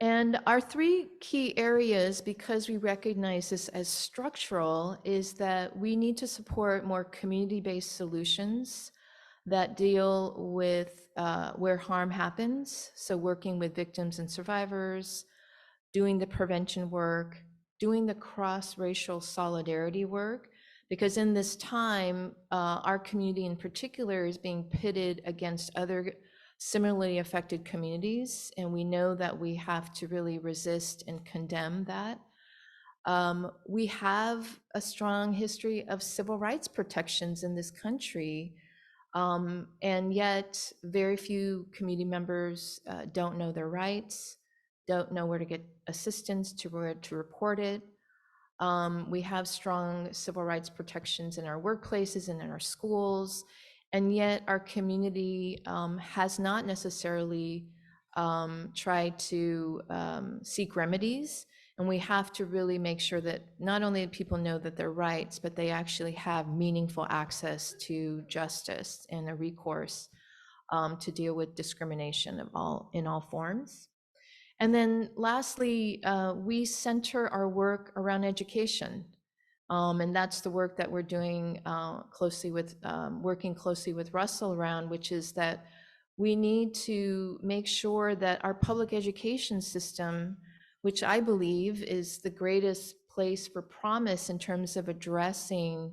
And our three key areas, because we recognize this as structural, is that we need to support more community-based solutions that deal with where harm happens. So working with victims and survivors, doing the prevention work, doing the cross-racial solidarity work, because in this time, our community in particular is being pitted against other similarly affected communities, and we know that we have to really resist and condemn that. We have a strong history of civil rights protections in this country, and yet very few community members don't know their rights, don't know where to get assistance, to where to report it. We have strong civil rights protections in our workplaces and in our schools, and yet our community has not necessarily tried to seek remedies. And we have to really make sure that not only do people know that their rights, but they actually have meaningful access to justice and a recourse to deal with discrimination in all forms. And then lastly, we center our work around education. And that's the work that we're doing working closely with Russell around, which is that we need to make sure that our public education system, which I believe is the greatest place for promise in terms of addressing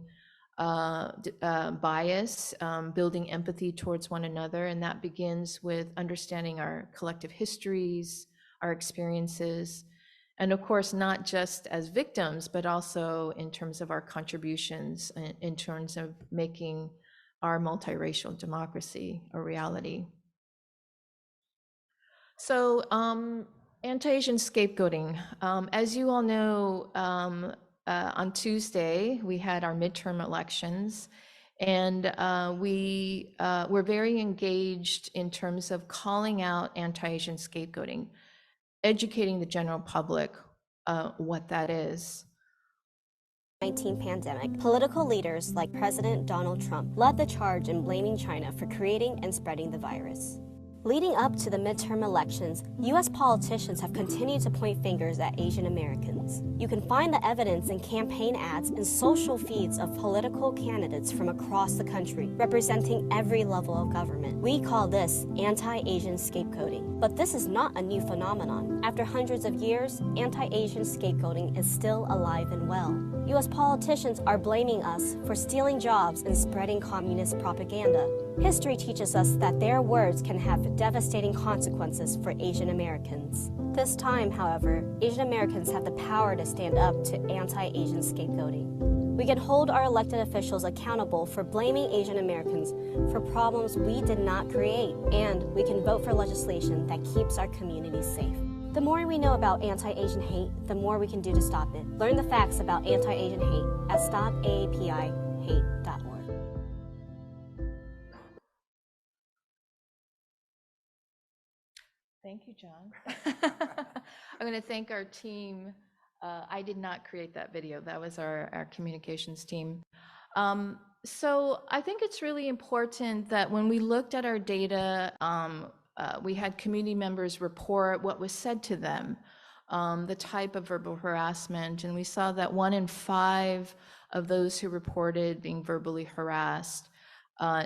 bias, building empathy towards one another, and that begins with understanding our collective histories, our experiences, and of course, not just as victims, but also in terms of our contributions, in terms of making our multiracial democracy a reality. So anti-Asian scapegoating. As you all know, on Tuesday, we had our midterm elections, and we were very engaged in terms of calling out anti-Asian scapegoating, educating the general public what that is. COVID-19 pandemic, political leaders like President Donald Trump led the charge in blaming China for creating and spreading the virus. Leading up to the midterm elections, U.S. politicians have continued to point fingers at Asian Americans. You can find the evidence in campaign ads and social feeds of political candidates from across the country, representing every level of government. We call this anti-Asian scapegoating. But this is not a new phenomenon. After hundreds of years, anti-Asian scapegoating is still alive and well. U.S. politicians are blaming us for stealing jobs and spreading communist propaganda. History teaches us that their words can have devastating consequences for Asian Americans. This time, however, Asian Americans have the power to stand up to anti-Asian scapegoating. We can hold our elected officials accountable for blaming Asian Americans for problems we did not create, and we can vote for legislation that keeps our communities safe. The more we know about anti-Asian hate, the more we can do to stop it. Learn the facts about anti-Asian hate at stopaapihate.org. Thank you, John. I'm going to thank our team. I did not create that video. That was our communications team. So I think it's really important that when we looked at our data, we had community members report what was said to them, the type of verbal harassment, and we saw that 1 in 5 of those who reported being verbally harassed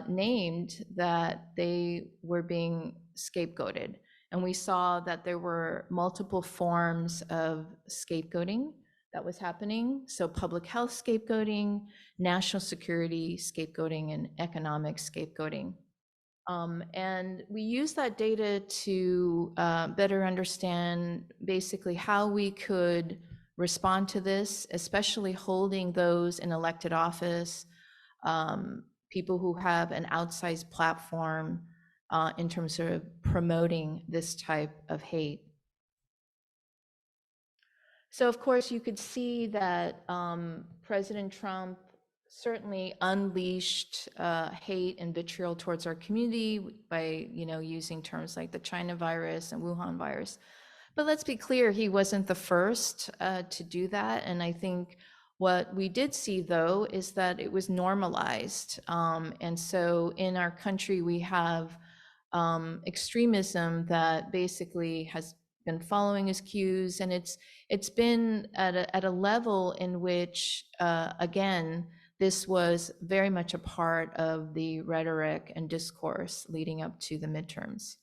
named that they were being scapegoated. And we saw that there were multiple forms of scapegoating that was happening. So public health scapegoating, national security scapegoating, and economic scapegoating. And we use that data to better understand basically how we could respond to this, especially holding those in elected office, people who have an outsized platform in terms of promoting this type of hate. So of course you could see that President Trump certainly unleashed hate and vitriol towards our community by, using terms like the China virus and Wuhan virus. But let's be clear, he wasn't the first to do that. And I think what we did see, though, is that it was normalized. And so in our country, we have extremism that basically has been following his cues, and it's been at a level in which, again, this was very much a part of the rhetoric and discourse leading up to the midterms.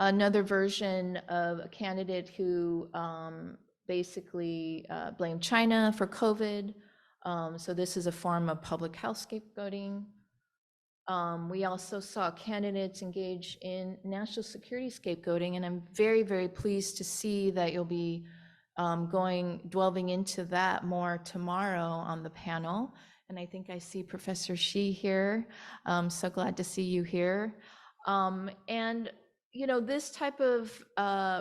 Another version of a candidate who basically blamed China for COVID. So this is a form of public health scapegoating. We also saw candidates engage in national security scapegoating, and I'm very, very pleased to see that you'll be delving into that more tomorrow on the panel. And I think I see Professor Shi here. So glad to see you here. And this type of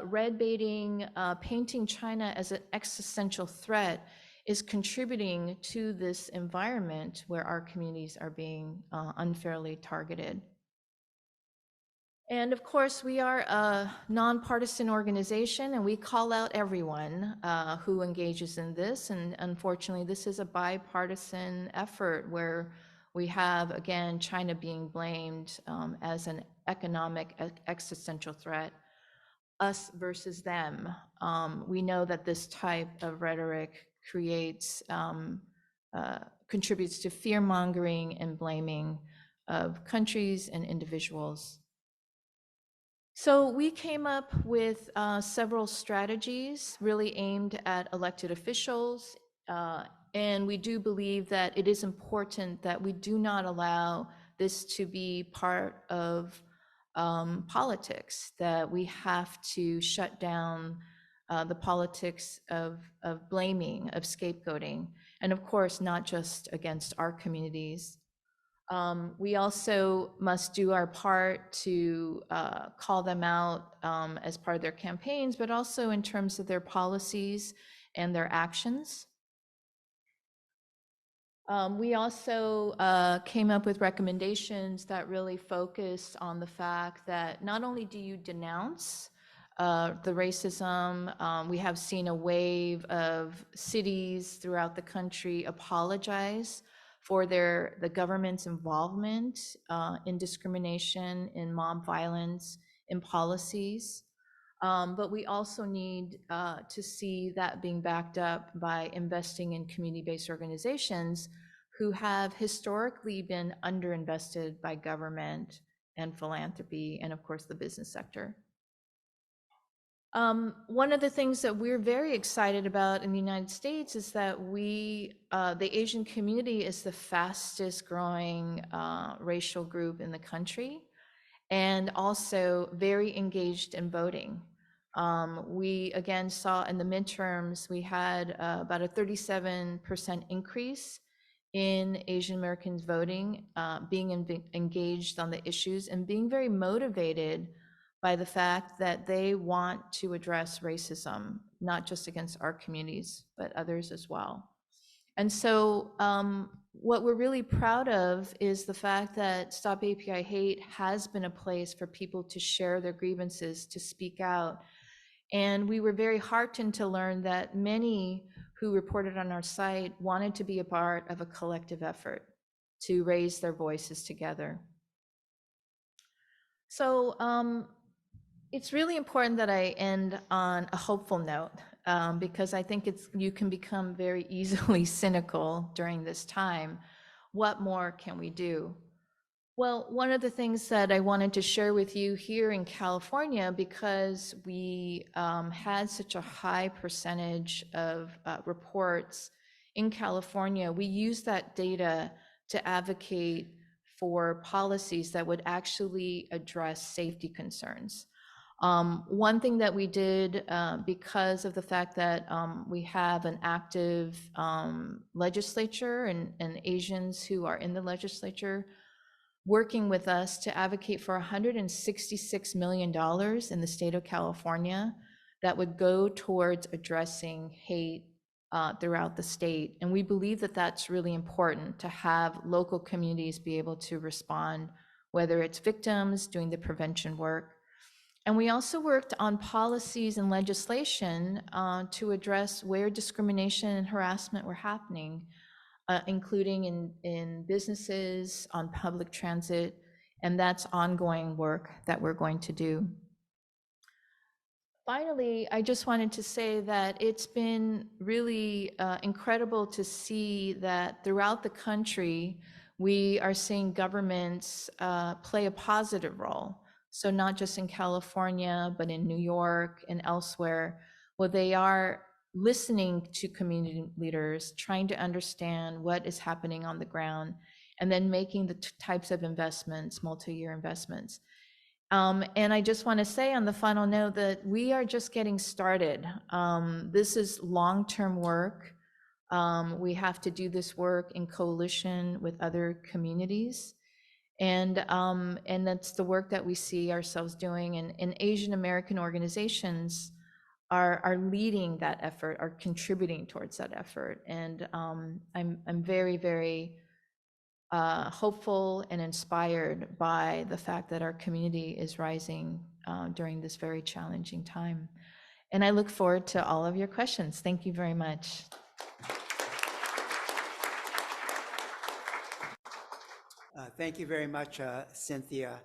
red baiting, painting China as an existential threat is contributing to this environment where our communities are being unfairly targeted. And of course, we are a nonpartisan organization, and we call out everyone who engages in this. And unfortunately, this is a bipartisan effort where we have, again, China being blamed as an economic existential threat, us versus them. We know that this type of rhetoric contributes to fear-mongering and blaming of countries and individuals. So we came up with several strategies really aimed at elected officials, and we do believe that it is important that we do not allow this to be part of politics, that we have to shut down the politics of blaming, of scapegoating, and of course, not just against our communities. We also must do our part to call them out as part of their campaigns, but also in terms of their policies and their actions. We also came up with recommendations that really focus on the fact that not only do you denounce the racism, we have seen a wave of cities throughout the country apologize for the government's involvement in discrimination, in mob violence, in policies. But we also need to see that being backed up by investing in community-based organizations who have historically been underinvested by government and philanthropy, and of course the business sector. One of the things that we're very excited about in the United States is that the Asian community is the fastest growing racial group in the country, and also very engaged in voting. We again saw in the midterms, we had about a 37% increase in Asian Americans voting, being engaged on the issues and being very motivated by the fact that they want to address racism, not just against our communities, but others as well. And so what we're really proud of is the fact that Stop API Hate has been a place for people to share their grievances, to speak out. And we were very heartened to learn that many who reported on our site wanted to be a part of a collective effort to raise their voices together. So it's really important that I end on a hopeful note, because I think you can become very easily cynical during this time. What more can we do? Well, one of the things that I wanted to share with you here in California, because we had such a high percentage of reports in California, we used that data to advocate for policies that would actually address safety concerns. One thing that we did, because of the fact that we have an active legislature and Asians who are in the legislature working with us to advocate for $166 million in the state of California that would go towards addressing hate throughout the state. And we believe that that's really important to have local communities be able to respond, whether it's victims doing the prevention work. And we also worked on policies and legislation to address where discrimination and harassment were happening, including in businesses, on public transit, and that's ongoing work that we're going to do. Finally, I just wanted to say that it's been really incredible to see that throughout the country, we are seeing governments play a positive role. So not just in California, but in New York and elsewhere, where they are listening to community leaders, trying to understand what is happening on the ground, and then making the types of investments, multi-year investments. And I just want to say on the final note that we are just getting started. This is long-term work. We have to do this work in coalition with other communities. And that's the work that we see ourselves doing. And Asian American organizations are leading that effort, are contributing towards that effort. And I'm very, very hopeful and inspired by the fact that our community is rising during this very challenging time. And I look forward to all of your questions. Thank you very much. Thank you very much, Cynthia.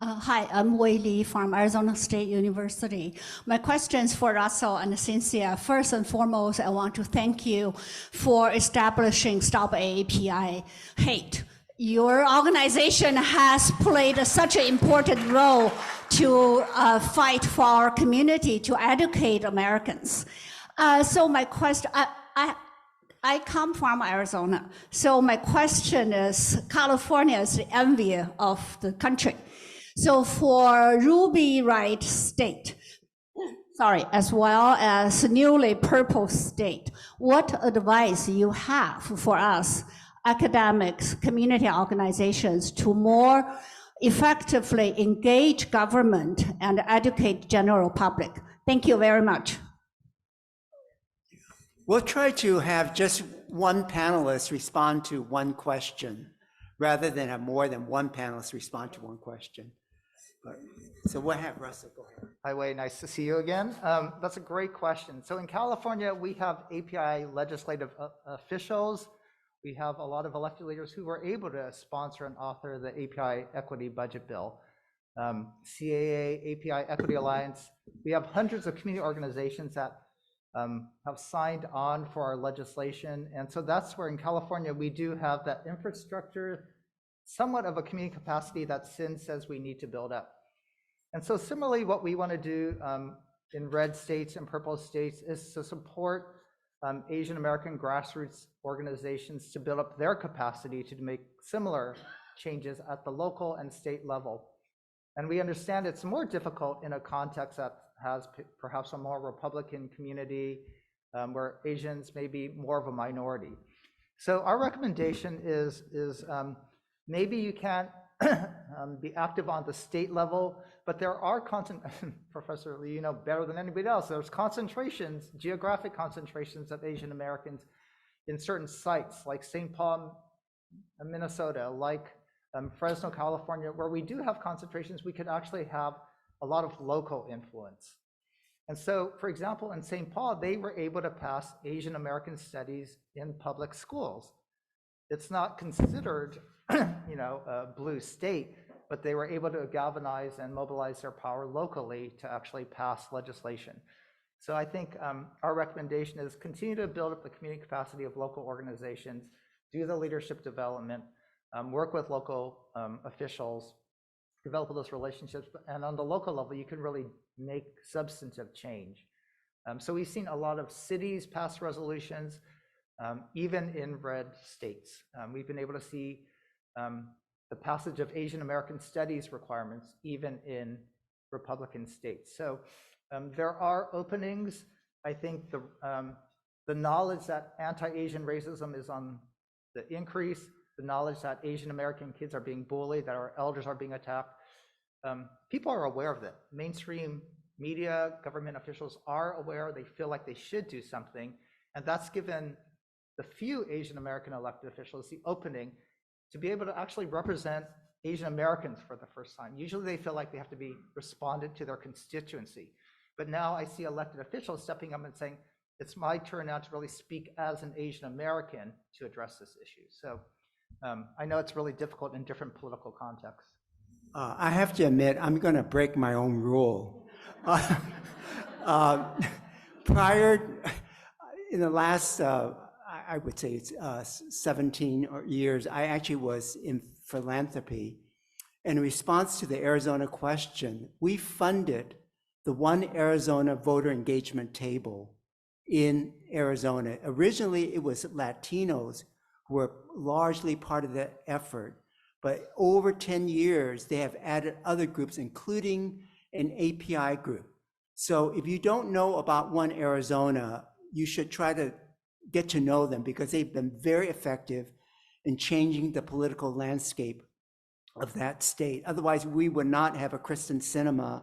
Hi, I'm Wei Li from Arizona State University. My questions for Russell and Cynthia. First and foremost, I want to thank you for establishing Stop AAPI Hate. Your organization has played such an important role to fight for our community, to educate Americans. So my question, I come from Arizona. So my question is, California is the envy of the country. So for Ruby Right State, as well as newly purple state, what advice you have for us, academics, community organizations, to more effectively engage government and educate general public? Thank you very much. We'll try to have just one panelist respond to one question, rather than have more than one panelist respond to one question. So we'll have Russell go ahead. Hi, Wei, nice to see you again. That's a great question. So in California, we have API legislative officials. We have a lot of elected leaders who were able to sponsor and author the API equity budget bill. CAA, API Equity Alliance, we have hundreds of community organizations that have signed on for our legislation. And so that's where in California, we do have that infrastructure, somewhat of a community capacity that Sin says we need to build up. And so similarly, what we want to do in red states and purple states is to support Asian American grassroots organizations to build up their capacity to make similar changes at the local and state level. And we understand it's more difficult in a context that has perhaps a more Republican community where Asians may be more of a minority. So our recommendation is maybe you can't be active on the state level, but there are Professor Lee, you know better than anybody else, there's concentrations, geographic concentrations of Asian Americans in certain sites like St. Paul, Minnesota, like Fresno, California, where we do have concentrations, we could actually have a lot of local influence. And so, for example, in St. Paul, they were able to pass Asian American studies in public schools. It's not considered, a blue state, but they were able to galvanize and mobilize their power locally to actually pass legislation. So I think our recommendation is continue to build up the community capacity of local organizations, do the leadership development, work with local officials, develop those relationships, and on the local level, you can really make substantive change. So we've seen a lot of cities pass resolutions, even in red states. We've been able to see the passage of Asian American studies requirements, even in Republican states. So there are openings. I think the knowledge that anti-Asian racism is on the increase, the knowledge that Asian American kids are being bullied, that our elders are being attacked. People are aware of that. Mainstream media, government officials are aware. They feel like they should do something. And that's given the few Asian American elected officials the opening to be able to actually represent Asian Americans for the first time. Usually they feel like they have to be responded to their constituency. But now I see elected officials stepping up and saying, it's my turn now to really speak as an Asian American to address this issue. So I know it's really difficult in different political contexts. I have to admit, I'm going to break my own rule. Prior, in the last, I would say it's 17 years, I actually was in philanthropy. In response to the Arizona question, we funded the One Arizona Voter Engagement Table in Arizona. Originally, it was Latinos who were largely part of the effort, but over 10 years, they have added other groups, including an API group. So if you don't know about One Arizona, you should try to get to know them because they've been very effective in changing the political landscape of that state. Otherwise, we would not have a Kristen Sinema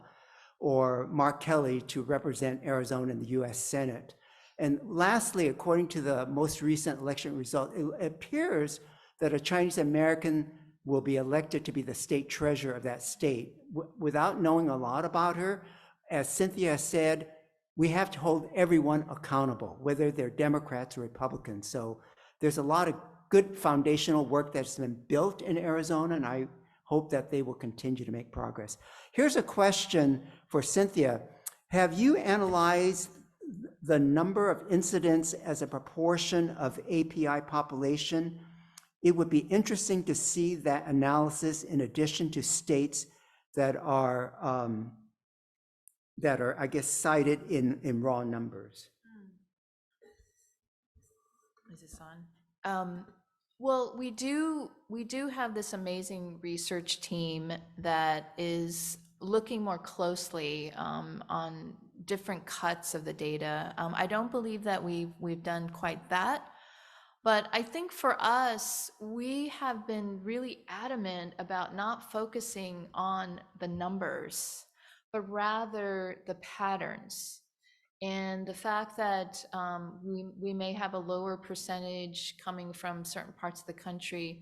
or Mark Kelly to represent Arizona in the US Senate. And lastly, according to the most recent election result, it appears that a Chinese American will be elected to be the state treasurer of that state. Without knowing a lot about her, as Cynthia said, we have to hold everyone accountable, whether they're Democrats or Republicans. So there's a lot of good foundational work that's been built in Arizona, and I hope that they will continue to make progress. Here's a question for Cynthia. Have you analyzed the number of incidents as a proportion of API population? It would be interesting to see that analysis in addition to states that are, I guess, cited in raw numbers. Is this on? Well, we do have this amazing research team that is looking more closely on different cuts of the data. I don't believe that we've done quite that, but I think for us, we have been really adamant about not focusing on the numbers, but rather the patterns. And the fact that we may have a lower percentage coming from certain parts of the country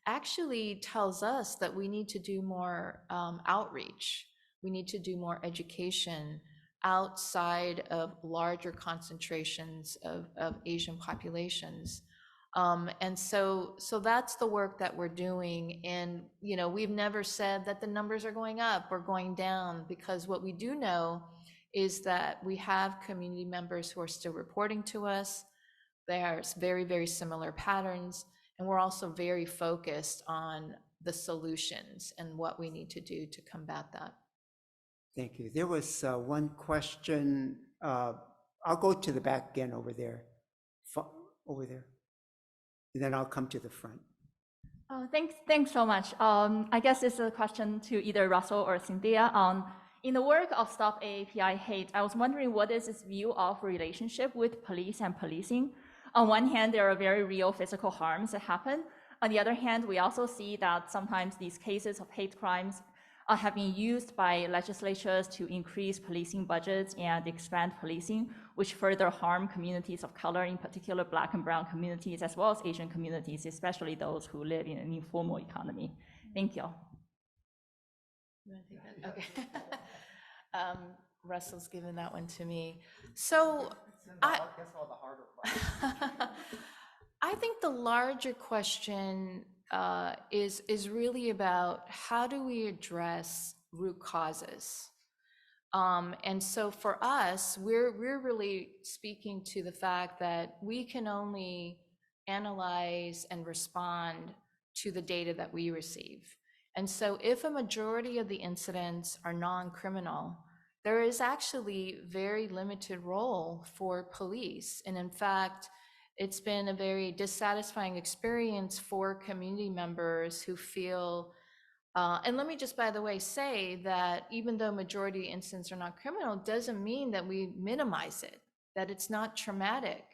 actually tells us that we need to do more outreach. We need to do more education outside of larger concentrations of Asian populations. And so that's the work that we're doing. And, you know, we've never said that the numbers are going up or going down, because what we do know is that we have community members who are still reporting to us. There's very, very similar patterns. And we're also very focused on the solutions and what we need to do to combat that. Thank you. There was one question. I'll go to the back again over there. Over there. And then I'll come to the front. Thanks so much. I guess it's a question to either Russell or Cynthia. In the work of Stop AAPI Hate, I was wondering what is its view of relationship with police and policing? On one hand, there are very real physical harms that happen. On the other hand, we also see that sometimes these cases of hate crimes have been used by legislatures to increase policing budgets and expand policing, which further harm communities of color, in particular Black and Brown communities, as well as Asian communities, especially those who live in an informal economy. Thank you. You want to take that? Okay. Russell's given that one to me. So I guess all the harder questions. I think the larger question is really about how do we address root causes? And so for us, we're really speaking to the fact that we can only analyze and respond to the data that we receive. And so if a majority of the incidents are non-criminal, there is actually very limited role for police. And in fact, it's been a very dissatisfying experience for community members who feel, and let me just, by the way, say that even though majority of incidents are not criminal, doesn't mean that we minimize it, that it's not traumatic.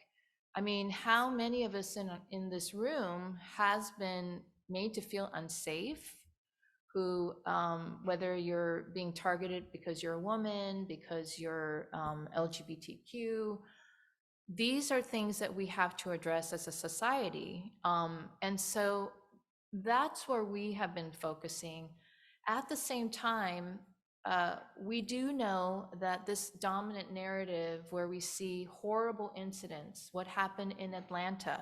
I mean, how many of us in this room has been made to feel unsafe, who, whether you're being targeted because you're a woman, because you're LGBTQ, these are things that we have to address as a society. And so that's where we have been focusing. At the same time, we do know that this dominant narrative where we see horrible incidents, what happened in Atlanta,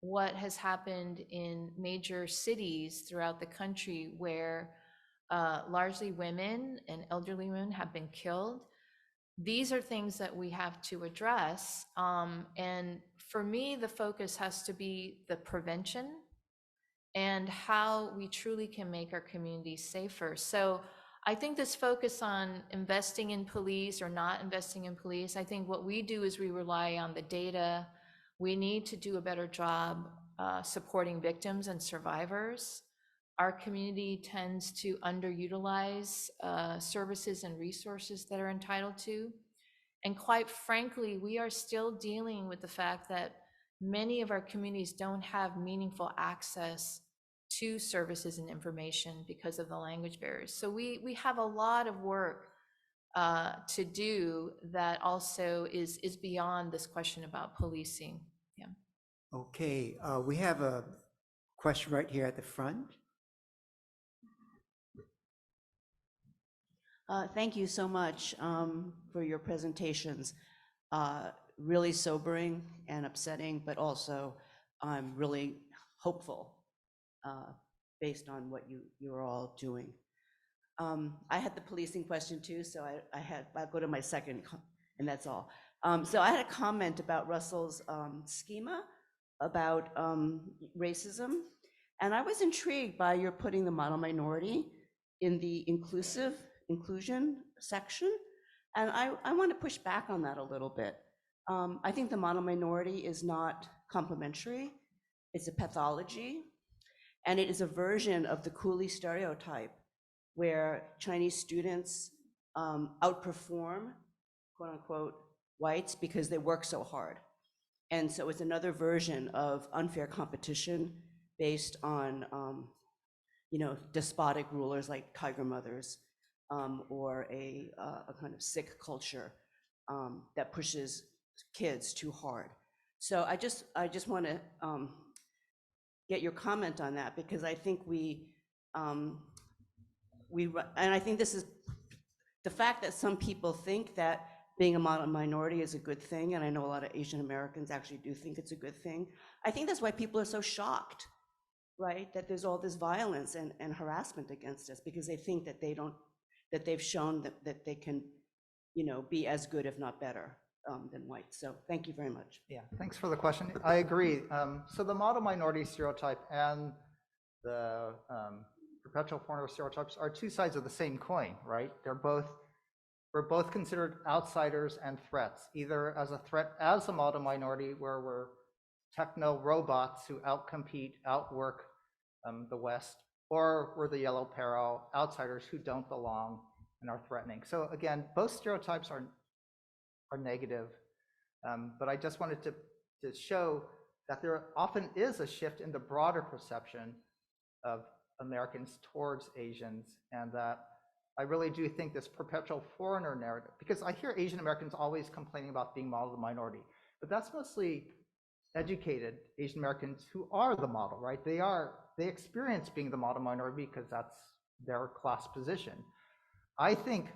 what has happened in major cities throughout the country where largely women and elderly women have been killed. These are things that we have to address. And for me, the focus has to be the prevention and how we truly can make our communities safer. So I think this focus on investing in police or not investing in police, I think what we do is we rely on the data. We need to do a better job supporting victims and survivors. Our community tends to underutilize services and resources that are entitled to. And quite frankly, we are still dealing with the fact that many of our communities don't have meaningful access to services and information because of the language barriers. So we have a lot of work to do that also is beyond this question about policing. Yeah. Okay, we have a question right here at the front. Thank you so much for your presentations. Really sobering and upsetting, but also I'm really hopeful based on what you're all doing. I had the policing question too, so I'll go to my second, and that's all. So I had a comment about Russell's schema about racism, and I was intrigued by your putting the model minority in the inclusion section, and I want to push back on that a little bit. I think the model minority is not complementary. It's a pathology, and it is a version of the coolie stereotype where Chinese students outperform, quote unquote, whites because they work so hard. And so it's another version of unfair competition based on despotic rulers like tiger mothers, or a kind of sick culture that pushes kids too hard. So I just want to get your comment on that, because I think and I think this is the fact that some people think that being a minority is a good thing, and I know a lot of Asian Americans actually do think it's a good thing. I think that's why people are so shocked, right? That there's all this violence and harassment against us, because they think that they've shown that they can, be as good, if not better, than whites. So thank you very much. Yeah, thanks for the question. I agree. So the model minority stereotype and the perpetual foreigner stereotypes are two sides of the same coin, right? We're both considered outsiders and threats, either as a threat as a model minority, where we're techno robots who outcompete, outwork the West, or we're the yellow peril, outsiders who don't belong and are threatening. So again, both stereotypes are negative, but I just wanted to show that there often is a shift in the broader perception of Americans towards Asians, and that I really do think this perpetual foreigner narrative, because I hear Asian Americans always complaining about being model minority, but that's mostly educated Asian Americans who are the model, right? They experience being the model minority because that's their class position. I think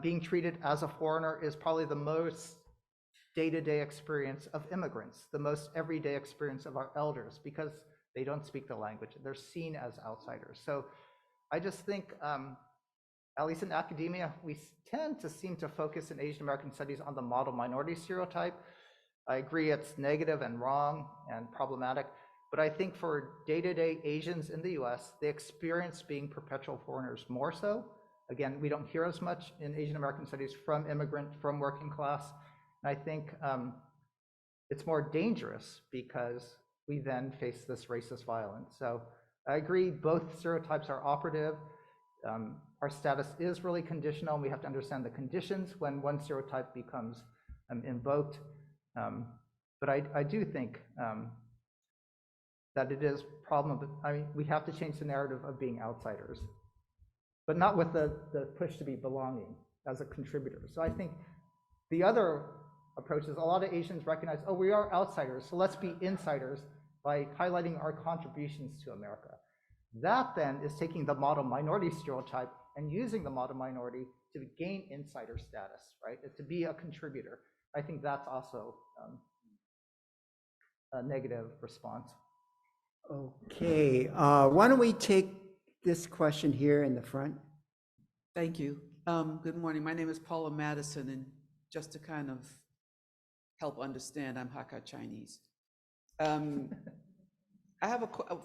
being treated as a foreigner is probably the most day-to-day experience of immigrants, the most everyday experience of our elders, because they don't speak the language. They're seen as outsiders. So I just think, at least in academia, we tend to seem to focus in Asian American studies on the model minority stereotype. I agree it's negative and wrong and problematic, but I think for day-to-day Asians in the US, they experience being perpetual foreigners more so. Again, we don't hear as much in Asian American studies from immigrant, from working class. And I think it's more dangerous because we then face this racist violence. So I agree, both stereotypes are operative. Our status is really conditional, and we have to understand the conditions when one stereotype becomes invoked. But I do think that it is a problem. I mean, we have to change the narrative of being outsiders, but not with the push to be belonging as a contributor. So I think the other approaches, a lot of Asians recognize, oh, we are outsiders, so let's be insiders by highlighting our contributions to America. That then is taking the model minority stereotype and using the model minority to gain insider status, right? To be a contributor. I think that's also a negative response. Okay, why don't we take this question here in the front? Thank you. Good morning. My name is Paula Madison, and just to kind of help understand, I'm Hakka Chinese.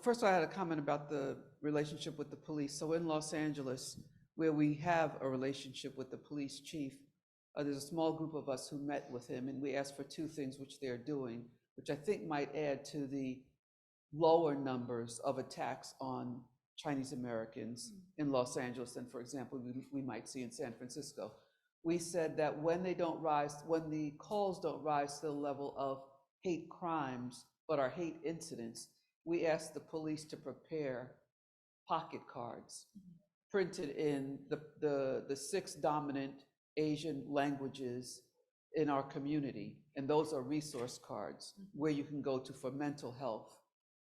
First I had a comment about the relationship with the police. So in Los Angeles, where we have a relationship with the police chief, there's a small group of us who met with him, and we asked for two things, which they're doing, which I think might add to the lower numbers of attacks on Chinese Americans in Los Angeles than, for example, we might see in San Francisco. We said that when the calls don't rise to the level of hate crimes, but are hate incidents, we asked the police to prepare pocket cards printed in the 6 dominant Asian languages in our community. And those are resource cards where you can go to for mental health,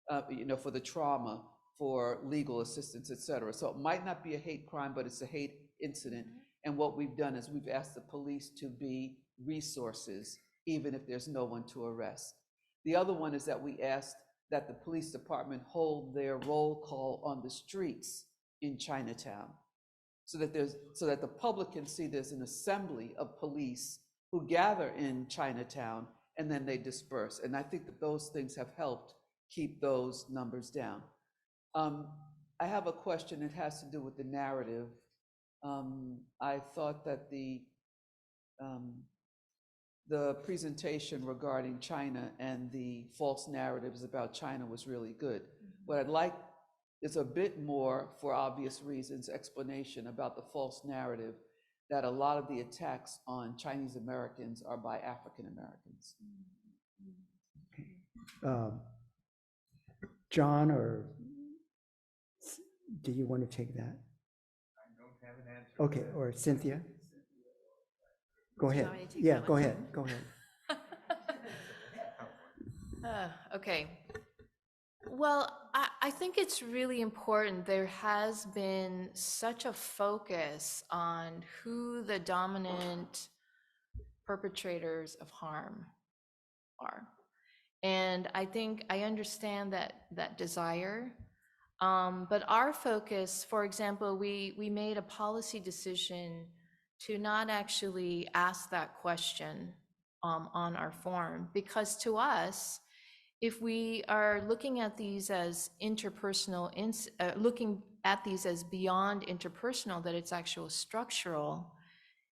for the trauma, for legal assistance, et cetera. So it might not be a hate crime, but it's a hate incident. And what we've done is we've asked the police to be resources, even if there's no one to arrest. The other one is that we asked that the police department hold their roll call on the streets in Chinatown, so that the public can see there's an assembly of police who gather in Chinatown and then they disperse. And I think that those things have helped keep those numbers down. I have a question. It has to do with the narrative. I thought that the presentation regarding China and the false narratives about China was really good. What I'd like is a bit more, for obvious reasons, explanation about the false narrative that a lot of the attacks on Chinese Americans are by African Americans. John, or do you want to take that? I don't have an answer. Okay, or Cynthia? Go ahead. want me to take Yeah, that go one? ahead. Go ahead. Okay. Well, I think it's really important. There has been such a focus on who the dominant perpetrators of harm are. And I think I understand that desire. But our focus, for example, we made a policy decision to not actually ask that question on our forum, because to us, if we are looking at these as interpersonal, looking at these as beyond interpersonal, that it's actual structural,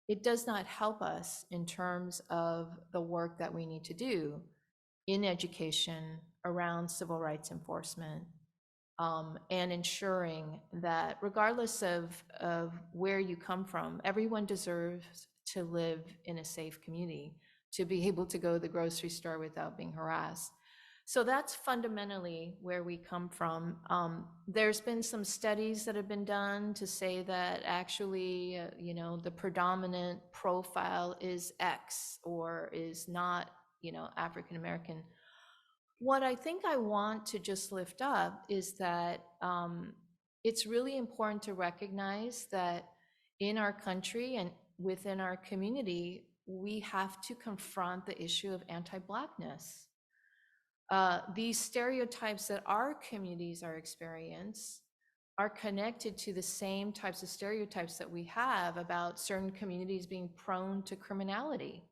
it does not help us in terms of the work that we need to do in education around civil rights enforcement, and ensuring that regardless of where you come from, everyone deserves to live in a safe community, to be able to go to the grocery store without being harassed. So that's fundamentally where we come from. There's been some studies that have been done to say that actually, the predominant profile is X or is not, African American. What I think I want to just lift up is that it's really important to recognize that in our country and within our community, we have to confront the issue of anti-Blackness. These stereotypes that our communities are experiencing are connected to the same types of stereotypes that we have about certain communities being prone to criminality,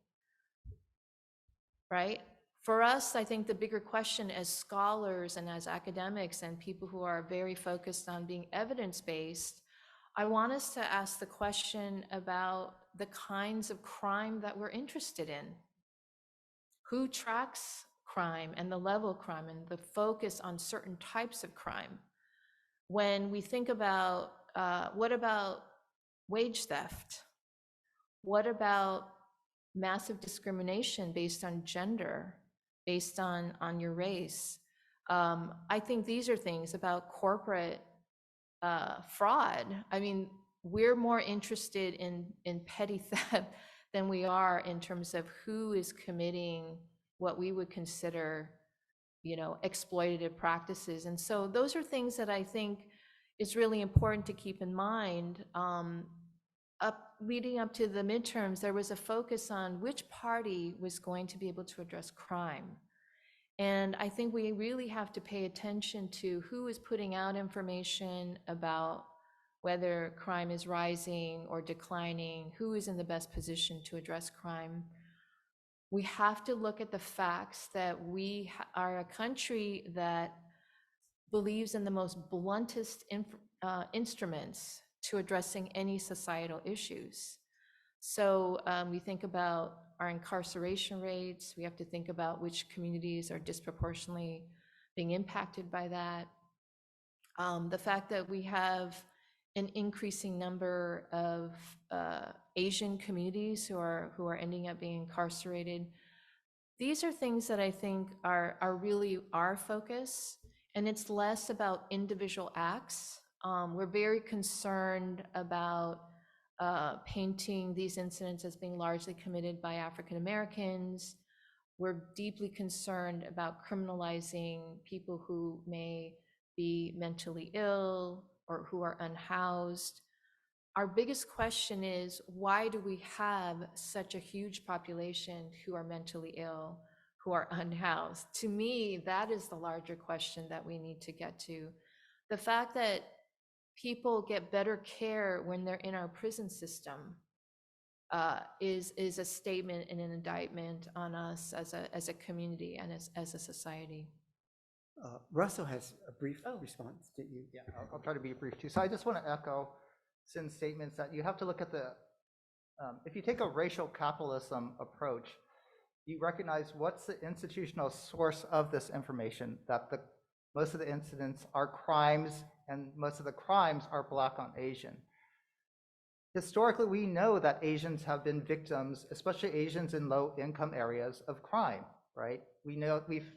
right? For us, I think the bigger question as scholars and as academics and people who are very focused on being evidence-based, I want us to ask the question about the kinds of crime that we're interested in. Who tracks crime and the level of crime and the focus on certain types of crime? When we think about, what about wage theft? What about massive discrimination based on gender, based on your race? I think these are things about corporate fraud. I mean, we're more interested in petty theft than we are in terms of who is committing what we would consider, exploitative practices. And so those are things that I think is really important to keep in mind. Leading up to the midterms, there was a focus on which party was going to be able to address crime. And I think we really have to pay attention to who is putting out information about whether crime is rising or declining, who is in the best position to address crime. We have to look at the facts that we are a country that believes in the most bluntest instruments to addressing any societal issues. So we think about our incarceration rates. We have to think about which communities are disproportionately being impacted by that. The fact that we have an increasing number of Asian communities who are ending up being incarcerated. These are things that I think are really our focus, and it's less about individual acts. We're very concerned about painting these incidents as being largely committed by African Americans. We're deeply concerned about criminalizing people who may be mentally ill or who are unhoused. Our biggest question is, why do we have such a huge population who are mentally ill, who are unhoused? To me, that is the larger question that we need to get to. The fact that people get better care when they're in our prison system is a statement and an indictment on us as a community and as a society. Russell has a brief response to you. Yeah, I'll try to be brief too. So I just want to echo Sin's statements that you have to look at if you take a racial capitalism approach, you recognize what's the institutional source of this information, that most of the incidents are crimes, and most of the crimes are Black on Asian. Historically, we know that Asians have been victims, especially Asians in low-income areas, of crime, right? We know we've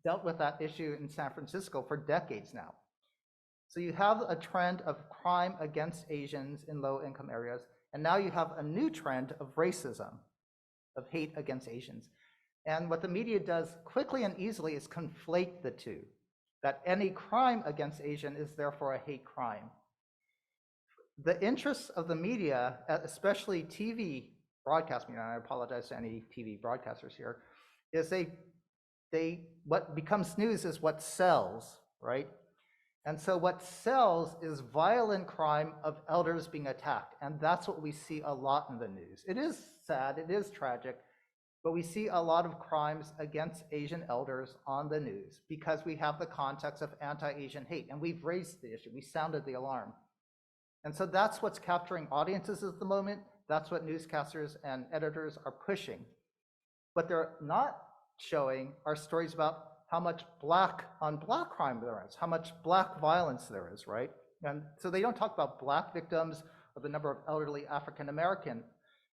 dealt with that issue in San Francisco for decades now. So you have a trend of crime against Asians in low-income areas, and now you have a new trend of racism, of hate against Asians. And what the media does quickly and easily is conflate the two, that any crime against Asian is therefore a hate crime. The interests of the media, especially TV broadcasting, and I apologize to any TV broadcasters here, is what becomes news is what sells, right? And so what sells is violent crime of elders being attacked. And that's what we see a lot in the news. It is sad, it is tragic, but we see a lot of crimes against Asian elders on the news because we have the context of anti-Asian hate. And we've raised the issue, we sounded the alarm. And so that's what's capturing audiences at the moment. That's what newscasters and editors are pushing. What they're not showing are stories about how much Black on Black crime there is, how much Black violence there is, right? And so they don't talk about Black victims or the number of elderly African American.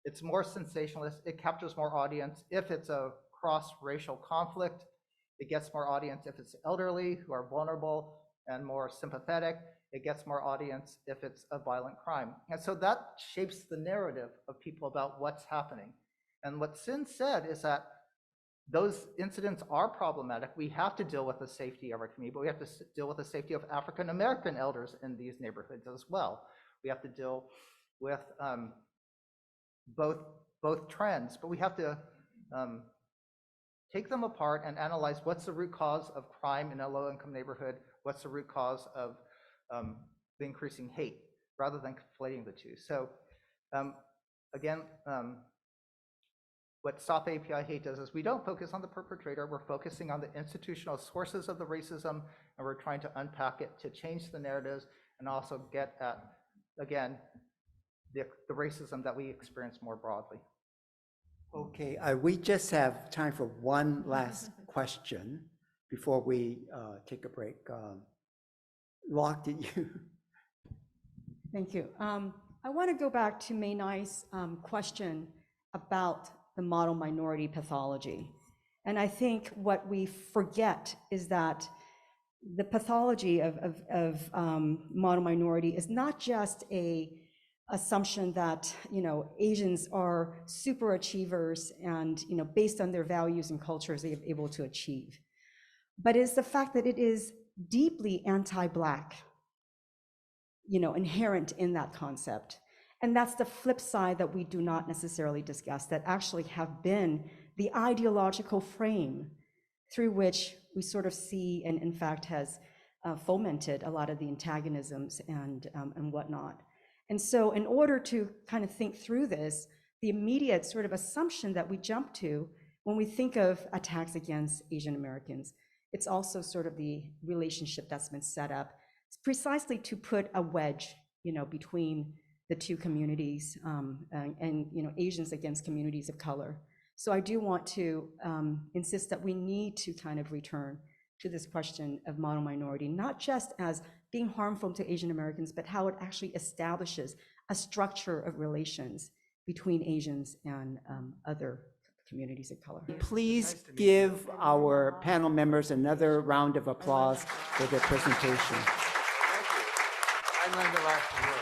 It's more sensationalist. It captures more audience if it's a cross-racial conflict. It gets more audience if it's elderly who are vulnerable and more sympathetic. It gets more audience if it's a violent crime. And so that shapes the narrative of people about what's happening. And what Cyn said is that those incidents are problematic. We have to deal with the safety of our community, but we have to deal with the safety of African American elders in these neighborhoods as well. We have to deal with both trends, but we have to take them apart and analyze what's the root cause of crime in a low-income neighborhood, what's the root cause of the increasing hate, rather than conflating the two. So again, what Stop API Hate does is we don't focus on the perpetrator, we're focusing on the institutional sources of the racism, and we're trying to unpack it to change the narratives and also get at, again, the racism that we experience more broadly. Okay, we just have time for one last question before we take a break. Locke, did you? Thank you. I want to go back to May 9th's question about the model minority pathology. And I think what we forget is that the pathology of model minority is not just a assumption that, Asians are super achievers and, based on their values and cultures, they are able to achieve. But it's the fact that it is deeply anti-Black, inherent in that concept. And that's the flip side that we do not necessarily discuss, that actually have been the ideological frame through which we sort of see, and in fact has fomented a lot of the antagonisms and whatnot. And so in order to kind of think through this, the immediate sort of assumption that we jump to when we think of attacks against Asian Americans, it's also sort of the relationship that's been set up precisely to put a wedge, between the two communities, and Asians against communities of color. So I do want to insist that we need to kind of return to this question of model minority, not just as being harmful to Asian Americans, but how it actually establishes a structure of relations between Asians and other communities of color. Please give our panel members another round of applause for their presentation. Thank you. I learned a lot from you.